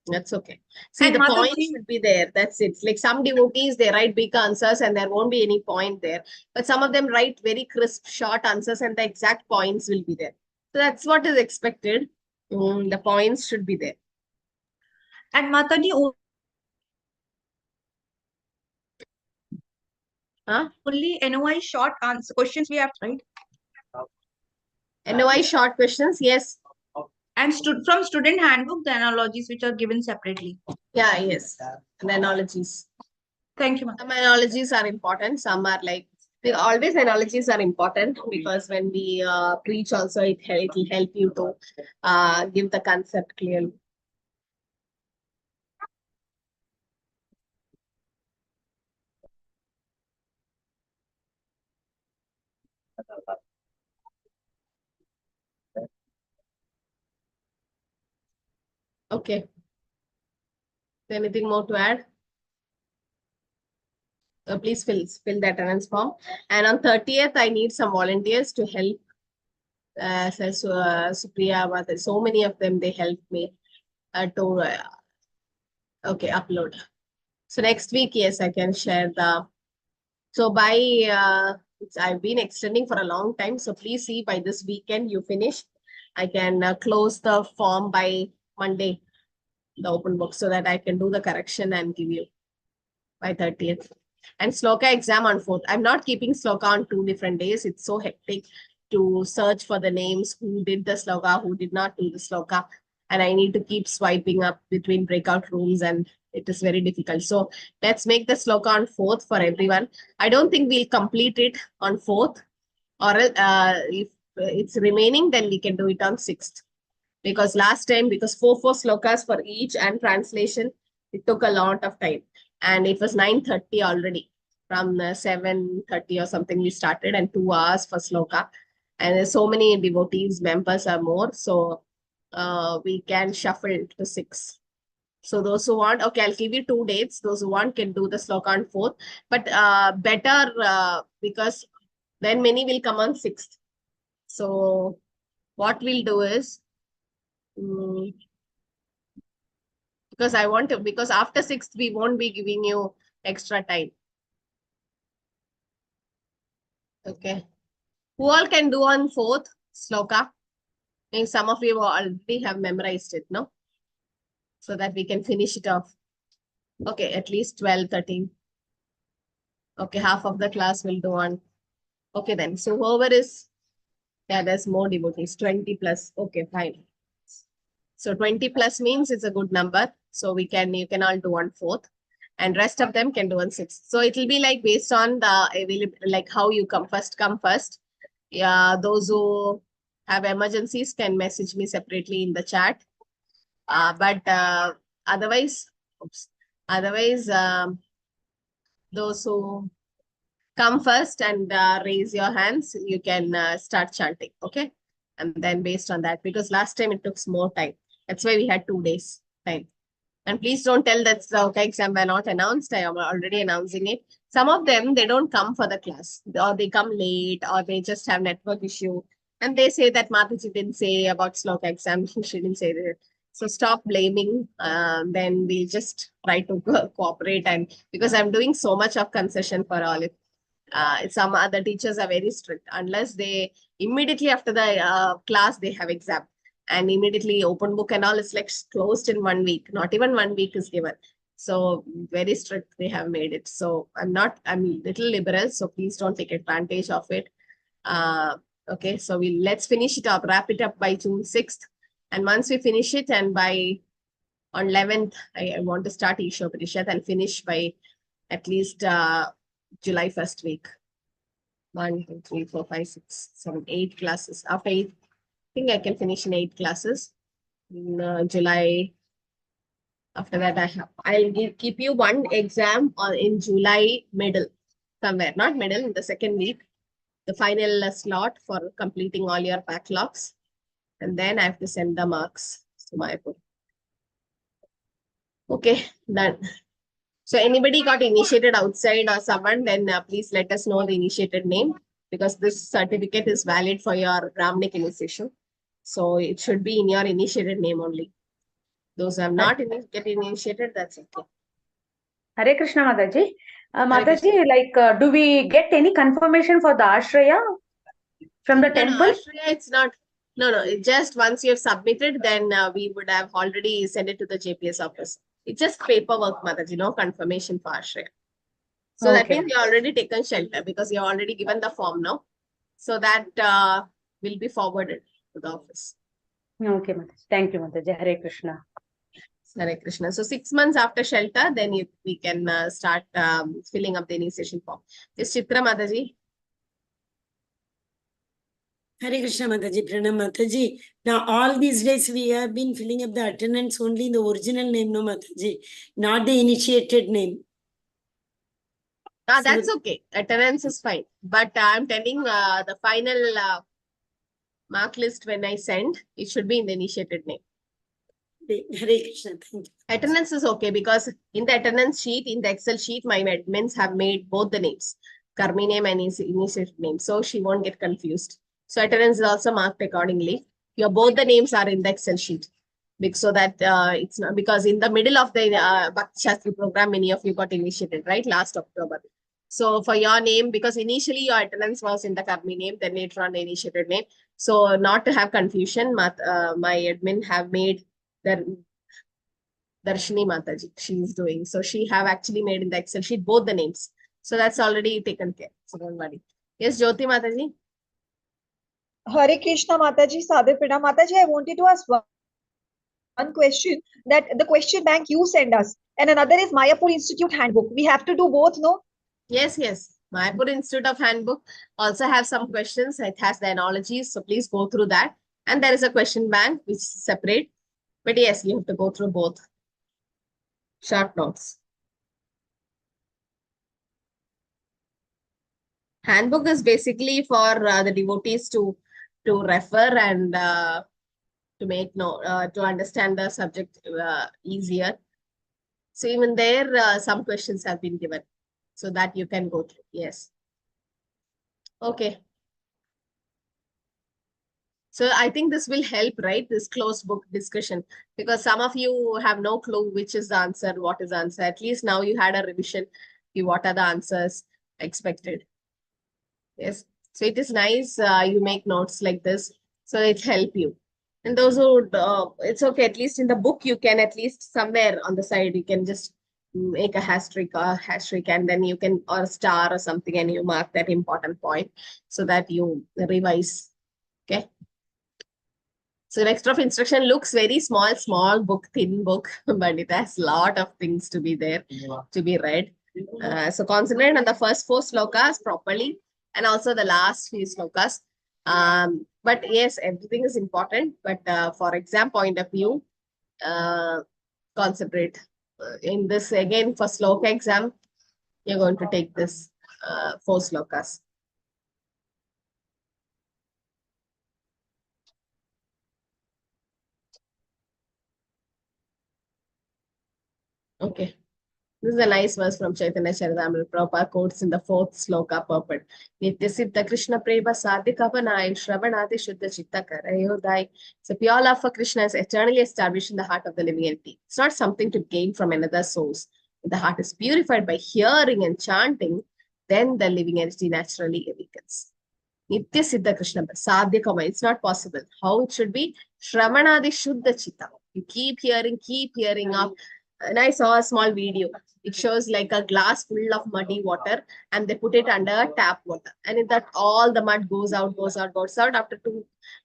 That's okay. See, And the point Mataji, should be there. That's it. Like some devotees, they write big answers and there won't be any point there. But some of them write very crisp, short answers and the exact points will be there. So that's what is expected. The points should be there. and Mataji, only NOI short answer questions we have, right? NOI short questions, yes. And from student handbook, the analogies which are given separately. Yeah, yes. The analogies. Thank you, Some analogies are important. Some are like, always analogies are important because when we preach also, it will help you to give the concept clearly. Okay. Anything more to add? Please fill the attendance form. And on 30th, I need some volunteers to help. Supriya, so many of them, they helped me to upload. So next week, yes, I can share the. So by I've been extending for a long time. So please see by this weekend you finish. I can close the form by Monday, the open book, so that I can do the correction and give you by 30th. And Sloka exam on 4th. I'm not keeping Sloka on 2 different days. It's so hectic to search for the names, who did the Sloka, who did not do the Sloka. And I need to keep swiping up between breakout rooms and it is very difficult. So let's make the Sloka on 4th for everyone. I don't think we'll complete it on 4th, or if it's remaining, then we can do it on 6th. Because last time, because 4 slokas for each and translation, it took a lot of time. And it was 9:30 already. From 7:30 or something we started, and 2 hours for sloka. And there's so many devotees, members are more. So we can shuffle to 6. So those who want, okay, I'll give you 2 dates. Those who want can do the sloka on 4th. But better because then many will come on 6th. So what we'll do is, because I want to, because after 6th, we won't be giving you extra time. Okay. Who all can do on 4th sloka? I mean, some of you already have memorized it, no? So that we can finish it off. Okay, at least 12, 13. Okay, half of the class will do on. Okay, then. So whoever is, yeah, there's more devotees, 20 plus. Okay, fine. So 20 plus means it's a good number. So you can all do on 4th. And rest of them can do on 6th. So it will be like based on the like how you come first. Yeah, those who have emergencies can message me separately in the chat. But otherwise, those who come first and raise your hands, you can start chanting, okay? And then based on that, because last time it took more time. That's why we had 2 days time. And please don't tell that the exam were not announced. I am already announcing it. Some of them, they don't come for the class, or they come late, or they just have network issue. And they say that Mataji didn't say about Sloka exam. She didn't say that. So stop blaming. Then we'll just try to cooperate, and because I'm doing so much of concession for all. Some other teachers are very strict unless they immediately after the class they have exam, and immediately open book and all is like closed in 1 week. Not even 1 week is given. So very strict they have made it. So I'm little liberal. So please don't take advantage of it. Okay, so let's finish it up, wrap it up by June 6th. And once we finish it, and by on 11th, I want to start Isha Parishat and finish by at least July 1st week. 1, 2, 3, 4, 5, 6, 7, 8 classes. After 8, I think I can finish in 8 classes. In July, after that, I'll keep you one exam in July middle, somewhere, not middle, in the second week, the final slot for completing all your backlogs. And then I have to send the marks to Mayapur. Okay, done. So anybody got initiated outside or someone, then please let us know the initiated name, because this certificate is valid for your Brahminic initiation. So it should be in your initiated name only. Those who have not get initiated, that's okay. Hare Krishna, Mataji. Hare Mataji, like, do we get any confirmation for the Ashraya from the temple? No, Ashraya, it's not. No. Just once you have submitted, then we would have already sent it to the JPS office. It's just paperwork, Mataji, no confirmation for Ashraya. So that Okay. means you already taken shelter because you already given the form now. So that will be forwarded to the office. Okay, Mataji. Thank you, Mataji. Hare Krishna. Hare Krishna. So 6 months after shelter, then we can start filling up the initiation form. This Chitra Mataji. Hare Krishna Mataji, Pranam Mataji. Now all these days we have been filling up the attendance only in the original name, no Mataji, not the initiated name. That's okay. Attendance is fine. But I'm telling the final mark list when I send, it should be in the initiated name. Hare Krishna, thank you. Attendance is okay because in the attendance sheet, in the Excel sheet, my admins have made both the names, Karmi name and initiated name. So she won't get confused. So attendance is also marked accordingly. Both the names are in the Excel sheet. So that it's not, because in the middle of the Bhakti Shastri program, many of you got initiated, right? Last October. So for your name, because initially your attendance was in the Karmi name, then later on the initiated name. So not to have confusion, my admin have made the Darshini Mataji, she is doing. So she have actually made in the Excel sheet both the names. So that's already taken care. So don't worry. Yes, Jyoti Mataji. Hare Krishna Mataji, Sadhu Pranam. Mataji, I wanted to ask one question, that the question bank you send us, and another is Mayapur Institute handbook. We have to do both, no? Yes. Mayapur Institute of Handbook also have some questions. It has the analogies. So please go through that. And there is a question bank which is separate. But yes, you have to go through both. Short notes. Handbook is basically for the devotees to refer and to make to understand the subject easier. So even there, some questions have been given so that you can go through. Yes. Okay. So I think this will help, right? This closed book discussion, because some of you have no clue which is the answer, what is the answer. At least now you had a revision. What are the answers expected? Yes. So it is nice you make notes like this. So it help you. And those who, it's okay, at least in the book, you can at least somewhere on the side, you can just make a hashtag, and then you can, or a star or something, and you mark that important point so that you revise. Okay. So next of instruction looks very small book, thin book, but it has a lot of things to be there, to be read. So concentrate on the first 4 slokas properly, and also the last few slokas. But yes, everything is important. But for exam point of view, concentrate. In this, again, for sloka exam, you're going to take this 4 slokas. Okay. This is a nice verse from Chaitanya Charitamrita. Prabhupada quotes in the 4th sloka purport. Nitya Siddha Krishna Prema Sadhikavanai Shravanati Shuddha Chitta Karayodai. So pure love for Krishna is eternally established in the heart of the living entity. It's not something to gain from another source. If the heart is purified by hearing and chanting, then the living entity naturally awakens. Nitya Siddha Krishna Sadhikama. It's not possible. How it should be? Shravanadi Shuddha Chitta. You keep hearing up. And I saw a small video. It shows like a glass full of muddy water and they put it under tap water. And in that all the mud goes out. After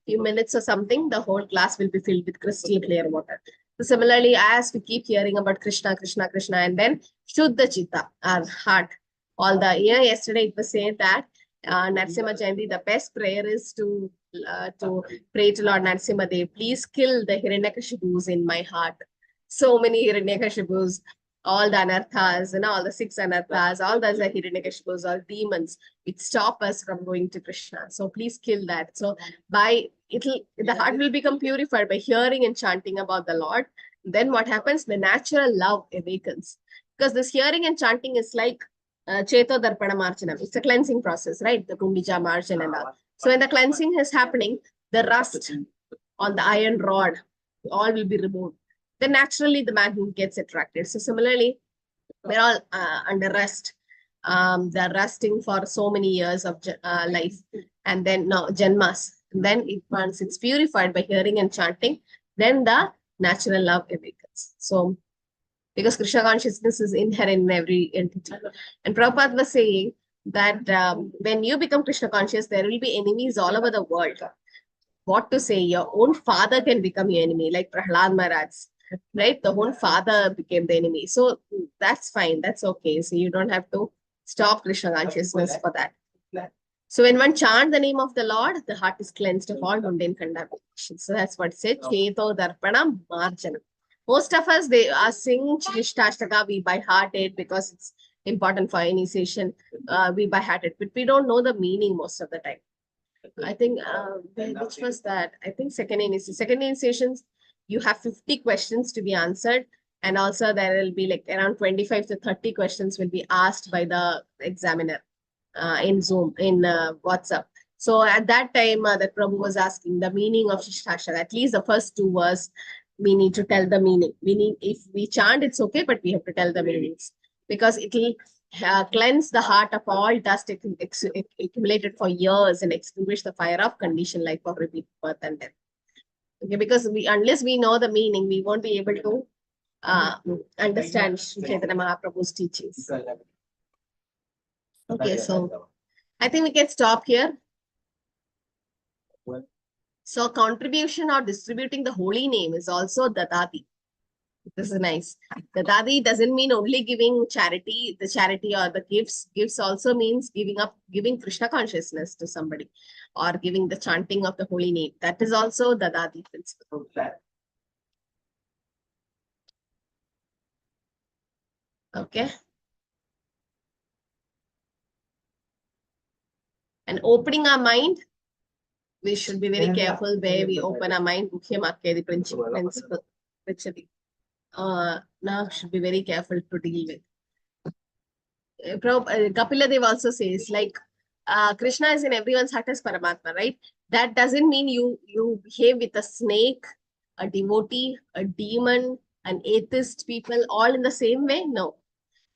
few minutes or something, the whole glass will be filled with crystal clear water. So similarly, as we keep hearing about Krishna, and then Shuddha Chitta, our heart. Yesterday it was said that Narasimha Jayanti, the best prayer is to pray to Lord Narasimha Dev, please kill the Hiranyakashipus in my heart. So many Hiranyakashipus, all the anarthas, all the 6 anarthas, all those are Hiranyakashipus, all demons, which stop us from going to Krishna. So please kill that. So the heart will become purified by hearing and chanting about the Lord. Then what happens? The natural love awakens. Because this hearing and chanting is like Cheto Darpana Marchanam. It's a cleansing process, right? The Kundija Marchan and all. So when the cleansing is happening, the rust on the iron rod, all will be removed. Then naturally the magnet gets attracted. So similarly, we're all under rust. They're rusting for so many years of life. And then janmas. And then once it's purified by hearing and chanting, then the natural love awakens. So because Krishna consciousness is inherent in every entity. And Prabhupada was saying that when you become Krishna conscious, there will be enemies all over the world. What to say? Your own father can become your enemy, like Prahlad Maharaj, right? The own father became the enemy. So that's fine. That's okay. So you don't have to stop Krishna consciousness for that. So when one chants the name of the Lord, the heart is cleansed of all mundane contamination. So that's what it said. Cheto Darpana Marjanam. Most of us, they sing Chistashtaka, we by heart it because it's important for initiation. We by heart it, but we don't know the meaning most of the time. I think, which was that? I think second initiations, you have 50 questions to be answered. And also there will be like around 25 to 30 questions will be asked by the examiner in Zoom, in WhatsApp. So at that time, the Prabhu was asking the meaning of Shistashtaka. At least the first 2 verses, we need to tell the meaning. If we chant, it's okay, but we have to tell the meanings because it will cleanse the heart of all dust accumulated for years and extinguish the fire of conditioned life of repeated birth and death. Okay, because unless we know the meaning, we won't be able to understand Sri Chaitanya Mahaprabhu's teachings. Okay, so I think we can stop here. So contribution or distributing the holy name is also dadati. This is nice. Dadati doesn't mean only giving charity, the charity or the gifts. Gifts also means giving Krishna consciousness to somebody or giving the chanting of the holy name. That is also dadati principle. Okay. And opening our mind, we should be very careful where we open our mind. The principle. Now should be very careful to deal with. Kapila Dev also says like Krishna is in everyone's heart as Paramatma, right? That doesn't mean you behave with a snake, a devotee, a demon, an atheist people all in the same way. No.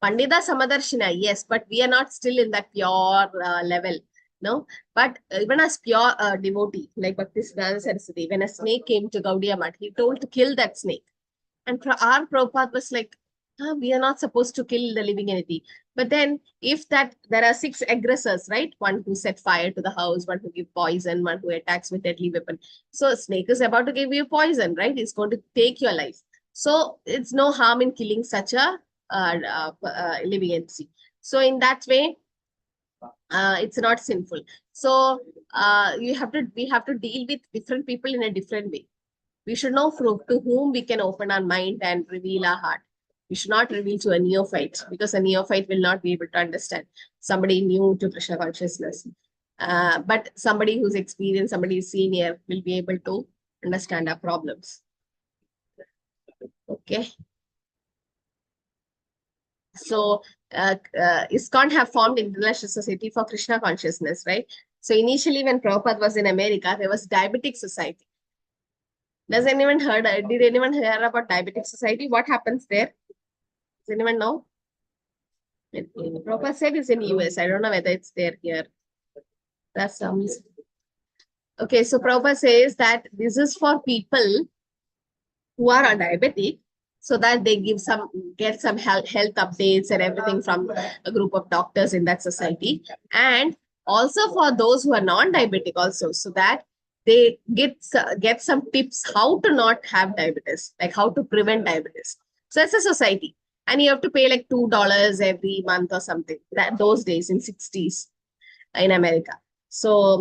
Pandita Samadarshina, yes, but we are not still in that pure level. No, but even as pure devotee, like Bhakti Siddhanta Saraswati, when a snake came to Gaudiya Math, he told to kill that snake. And our Prabhupada was like, we are not supposed to kill the living entity. But then if there are 6 aggressors, right? One who set fire to the house, one who gives poison, one who attacks with deadly weapon. So a snake is about to give you poison, right? It's going to take your life. So it's no harm in killing such a living entity. So in that way, it's not sinful. So we have to deal with different people in a different way. We should know to whom we can open our mind and reveal our heart. We should not reveal to a neophyte because a neophyte will not be able to understand. Somebody new to Krishna consciousness. But somebody who's experienced, somebody senior will be able to understand our problems. Okay. So ISKCON have formed International Society for Krishna Consciousness, right? So initially when Prabhupada was in America, there was Diabetic Society. Did anyone hear about Diabetic Society? What happens there? Does anyone know? Prabhupada said it's in US. I don't know whether it's there here. That's okay. So Prabhupada says that this is for people who are diabetic, so that they get some health updates and everything from a group of doctors in that society, and also for those who are non-diabetic also, so that they get some tips how to not have diabetes, like how to prevent diabetes. So it's a society, and you have to pay like $2 every month or something. That those days in 60s in America. So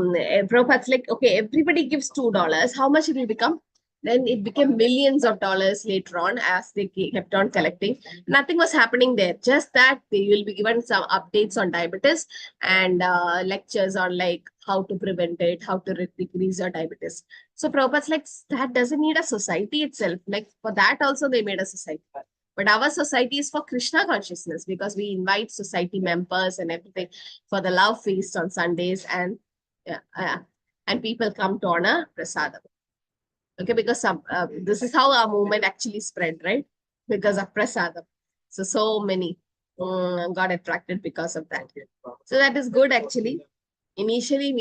Prabhupada's like, okay, everybody gives $2. How much it will become? Then it became millions of dollars later on as they kept on collecting. Nothing was happening there. Just that they will be given some updates on diabetes and lectures on like how to prevent it, how to decrease your diabetes. So Prabhupada's like, that doesn't need a society itself. Like for that also they made a society. But our society is for Krishna consciousness, because we invite society members and everything for the love feast on Sundays, and people come to honor prasadam. Okay, because this is how our movement actually spread, right? Because of prasadam. So many got attracted because of that. So that is good actually. Initially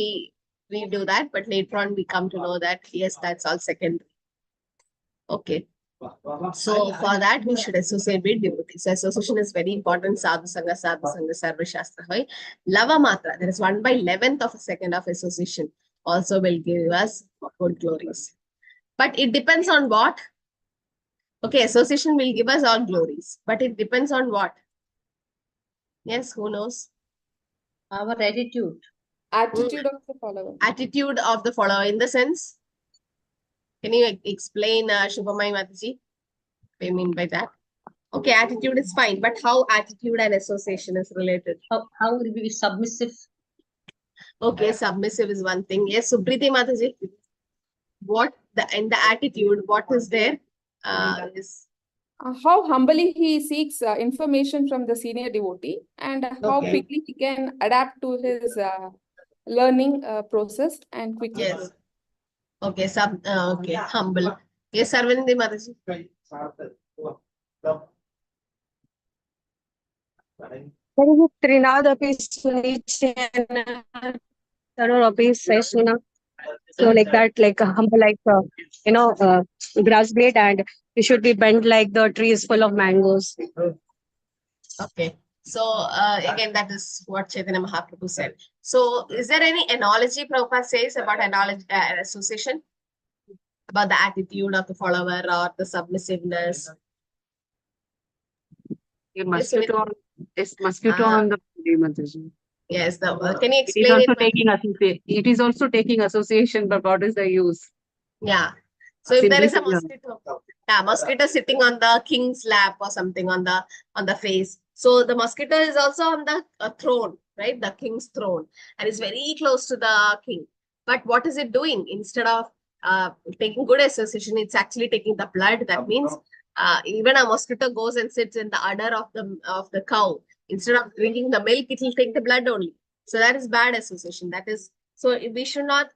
we do that, but later on we come to know that yes, that's all secondary. Okay. So for that, we should associate with devotees. So association is very important. Sadhu Sangha, Sarva Shastra. Right? Lava Matra, there is 1/11th of a second of association also will give us good glories. But it depends on what? Okay, association will give us all glories. But it depends on what? Yes, who knows? Our attitude. Attitude of the follower. Attitude of the follower in the sense? Can you explain, Shubhamai Mataji? What do you mean by that? Okay, attitude is fine, but how attitude and association is related? How will be submissive? Okay, submissive is one thing. Yes, Supriti Mataji. What in the attitude, what is there? How humbly he seeks information from the senior devotee, and how quickly he can adapt to his learning process and quickly. Yes. Okay, okay, humble. Yes, Sarvindi Mataji. So like that, like a humble, like grass blade, and we should be bent like the trees full of mangoes. Okay. So again, that is what Chaitanya Mahaprabhu said. So is there any analogy Prabhupada says about analogy association? About the attitude of the follower or the submissiveness? Mosquito is mosquito on the Mataji. Yes, can you explain it? It is also taking association, but what is the use? Yeah. So if there is a mosquito, mosquito sitting on the king's lap or something on the face. So the mosquito is also on the throne, right? The king's throne, and is very close to the king. But what is it doing? Instead of taking good association, it's actually taking the blood. That means even a mosquito goes and sits in the udder of the cow. Instead of drinking the milk, it will take the blood only. So that is bad association. That is, so we should not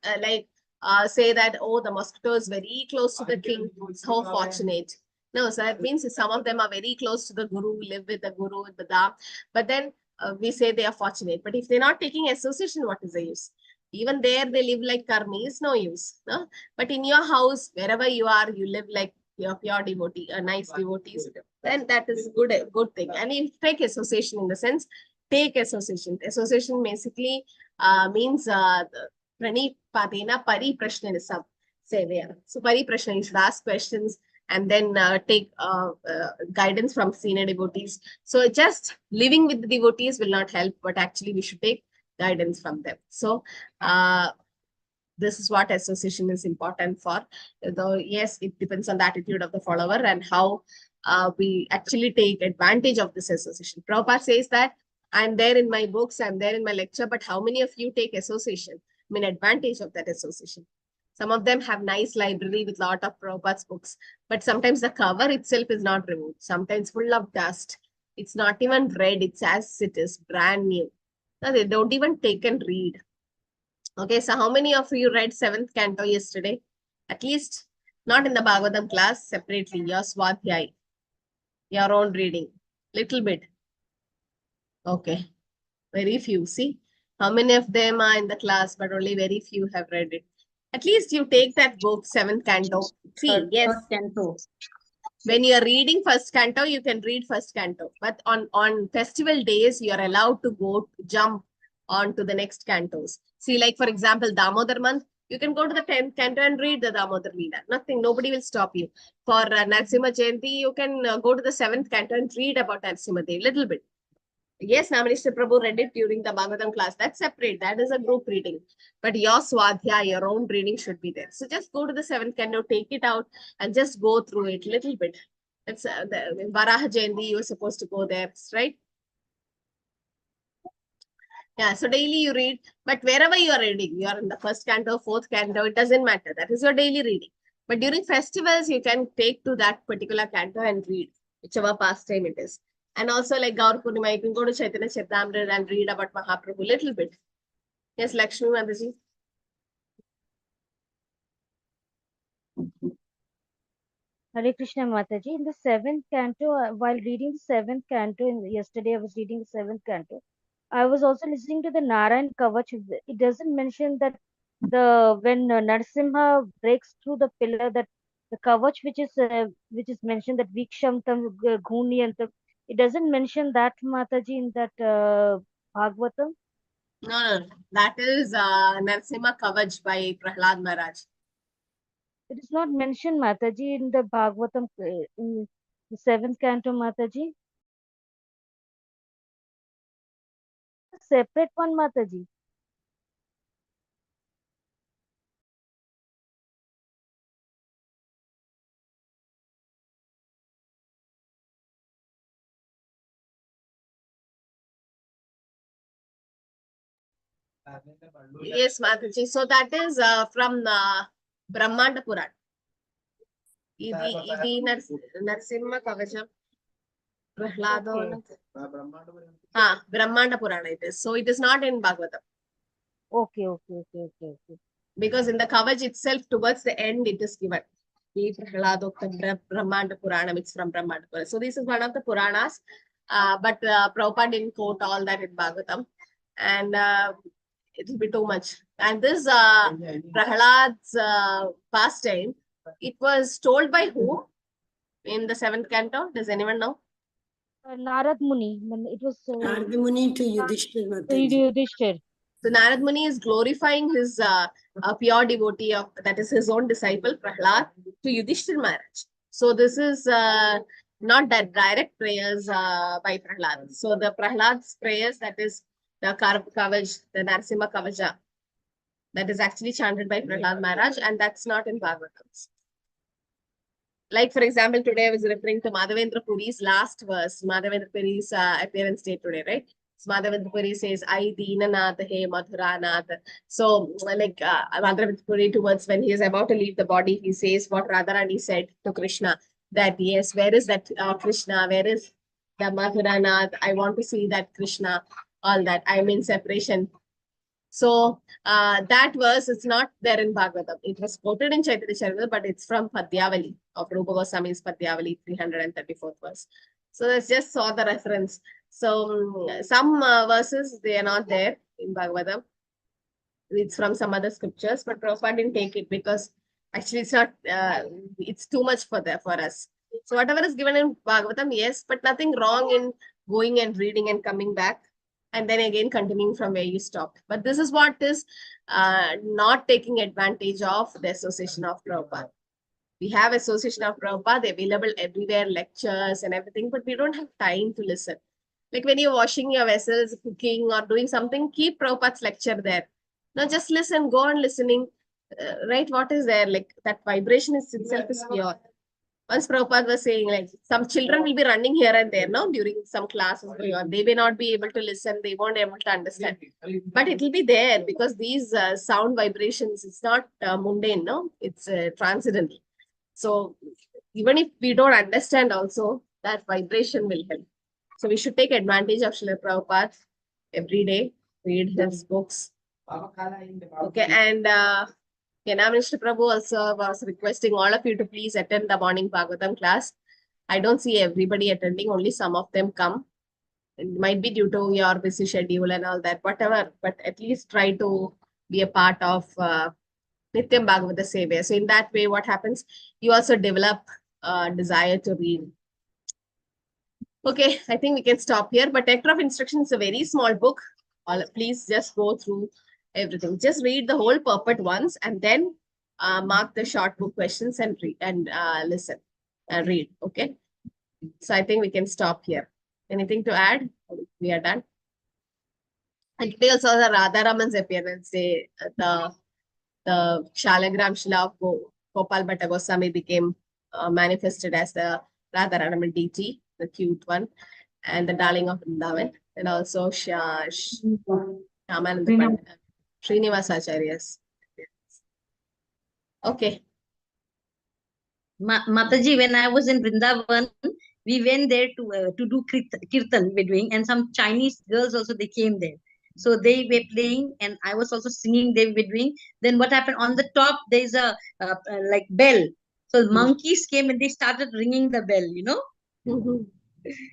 say that, oh, the mosquito is very close to the king, so fortunate. No, so that means some of them are very close to the guru, live with the guru, with the dham. But then we say they are fortunate. But if they're not taking association, what is the use? Even there, they live like karmis, no use. No? But in your house, wherever you are, you live like your pure devotee, a nice devotees, then that is good thing. And you take association in the sense, take association. Association basically means Pranipadena Pariprashnanisam. Say there. So Pariprashna, you should ask questions and then take guidance from senior devotees. So just living with the devotees will not help, but actually we should take guidance from them. So this is what association is important for. Though yes, it depends on the attitude of the follower and how we actually take advantage of this association. Prabhupada says that I'm there in my books, I'm there in my lecture, but how many of you take association? I mean, advantage of that association. Some of them have nice library with lot of Prabhupada's books, but sometimes the cover itself is not removed. Sometimes full of dust. It's not even read. It's as it is, brand new. No, they don't even take and read. Okay, so how many of you read 7th canto yesterday? At least not in the Bhagavatam class, separately, your Swadhyay, your own reading. Little bit. Okay, very few. See, how many of them are in the class, but only very few have read it. At least you take that book, 7th canto. See, yes. Third canto. When you're reading first canto, you can read first canto. But on festival days, you're allowed to jump on to the next cantos. See, like for example, Damodar month, you can go to the 10th canto and read the Damodar Leela. Nothing, nobody will stop you. For Narasimha Jayanti, you can go to the 7th canto and read about Narasimha Dev, little bit. Yes, Namanishra Prabhu read it during the Bhagavatam class. That's separate. That is a group reading. But your Swadhyaya, your own reading should be there. So just go to the 7th canto, take it out and just go through it a little bit. It's the Varaha Jayanti, you're supposed to go there, right? Yeah, so daily you read, but wherever you are reading, you are in the 1st canto, 4th canto, it doesn't matter. That is your daily reading. But during festivals, you can take to that particular canto and read, whichever pastime it is. And also like Gaur Purnima, you can go to Chaitanya Charitamrita and read about Mahaprabhu a little bit. Yes, Lakshmi Mataji. Hare Krishna Mataji. In the 7th canto, while reading the 7th canto, yesterday I was reading the 7th canto, I was also listening to the Narayan Kavach. It doesn't mention that when Narasimha breaks through the pillar, that the Kavach which is mentioned, that Vikshamtam Ghuniyantam, it doesn't mention that, Mataji, in that Bhagavatam. No. That is Narasimha Kavach by Prahlad Maharaj. It is not mentioned, Mataji, in the Bhagavatam, in the 7th canto, Mataji. Separate one, Mataji. Yes, Mataji. So that is from Brahmanda Puran. Idi Narasimha Kavacham. Prahlado. Brahmanda Purana it is. So it is not in Bhagavatam. Okay. Because in the Kavach itself, towards the end, it is given. Brahmanda Purana, it's from Brahmanda Purana. So this is one of the Puranas, but Prabhupada didn't quote all that in Bhagavatam. And it will be too much. And this Prahlad's pastime, it was told by who in the 7th canto? Does anyone know? Narad Muni. It was Narad Muni to Yudhishthir Mataji. Yudhishthir. So Narad Muni is glorifying his pure devotee of, that is his own disciple Prahlad, to Yudhishthir Maharaj. So this is not that direct prayers by Prahlad. So the Prahlad's prayers, that is the Kavach, the Narasimha Kavaja, that is actually chanted by Prahlad Maharaj, and that's not in Bhagavatam. Like, for example, today I was referring to Madhavendra Puri's last verse, Madhavendra Puri's appearance day today, right? So Madhavendra Puri says, I Deenanath, He Madhuranath. So, like, Madhavendra Puri, towards when he is about to leave the body, he says what Radharani said to Krishna, that yes, where is that Krishna? Where is the Madhuranath? I want to see that Krishna, all that. I'm in separation. So that verse is not there in Bhagavatam. It was quoted in Chaitanya Charitamrita, but it's from Padyavali of Rupa Goswami's Padyavali, 334th verse. So let's just saw the reference. So some verses, they are not there in Bhagavatam. It's from some other scriptures, but Prabhupada didn't take it because actually it's not, it's too much for us. So whatever is given in Bhagavatam, yes, but nothing wrong in going and reading and coming back, and then again continuing from where you stopped. But this is what is not taking advantage of the association of Prabhupada. We have association of Prabhupada available everywhere, lectures and everything, but we don't have time to listen. Like when you're washing your vessels, cooking or doing something, keep Prabhupada's lecture there. No, just listen, go on listening, right? What is there? Like that vibration itself is pure. Once Prabhupada was saying, like, some children will be running here and there, no, during some classes going on. They may not be able to listen, they won't be able to understand. But it will be there because these sound vibrations, it's not mundane, no, it's transcendental. So even if we don't understand also, that vibration will help. So we should take advantage of Srila Prabhupada every day, read his books. Okay, and Mr. Prabhu also was requesting all of you to please attend the morning Bhagavatam class. I don't see everybody attending, only some of them come. It might be due to your busy schedule and all that, whatever, but at least try to be a part of Nityam Bhagavata Sevya. So in that way, what happens? You also develop a desire to read. Okay, I think we can stop here. But Nectar of Instruction is a very small book. Please just go through everything. Just read the whole purport once and then mark the short book questions and read and listen and read. Okay. So I think we can stop here. Anything to add? We are done. And today also the Radharaman's appearance day. The Shalagram Shila of Gopal Bhatta Goswami became manifested as the Radharaman deity, the cute one, and the darling of Vrindavan, and also Shamananda Srinivasacharya's. Okay. Mataji, when I was in Vrindavan, we went there to do kirtan we're doing, and some Chinese girls also, they came there. So they were playing and I was also singing, they were doing. Then what happened, on the top, there's a like bell. So monkeys came and they started ringing the bell, you know.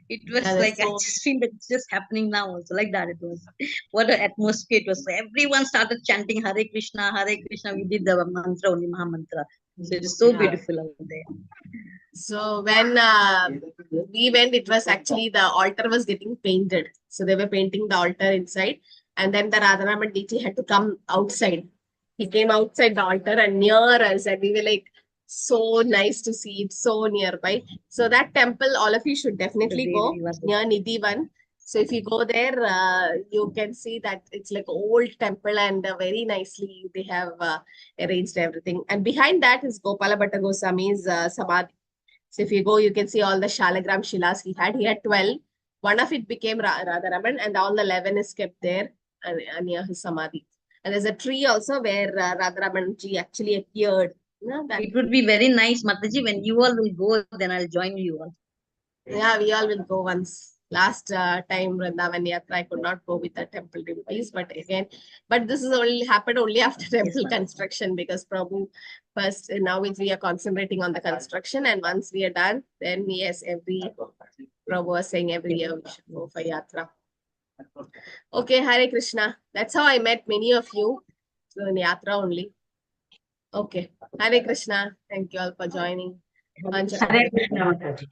It was like, I just feel that it's just happening now also, like that it was. What an atmosphere it was. Everyone started chanting Hare Krishna, Hare Krishna. We did the mantra only, Maha Mantra. So it is so beautiful out there. So when we went, it was actually the altar was getting painted. So they were painting the altar inside. And then the Radharaman deity had to come outside. He came outside the altar and near us. And we were like, so nice to see it, so nearby. So that temple, all of you should definitely go near Nidhivan. So if you go there, you can see that it's like an old temple and very nicely they have arranged everything. And behind that is Gopala Bhatta Goswami's Samadhi. So if you go, you can see all the Shalagram Shilas he had. He had 12. One of it became Radharaman and all the 11 is kept there near his Samadhi. And there's a tree also where Radharaman ji actually appeared. It would be very nice, Mataji, when you all will go, then I'll join you all. Yeah, we all will go once. Last time Vrindavan Yatra, I could not go with the temple devotees, but this is only happened only after temple construction, because Prabhu first, now we are concentrating on the construction, and once we are done, then yes, Prabhu was saying every year we should go for Yatra. Okay, Hare Krishna. that's how I met many of you. So in Yatra only. Okay, Hare Krishna. Thank you all for joining. Hare Krishna, Mataji.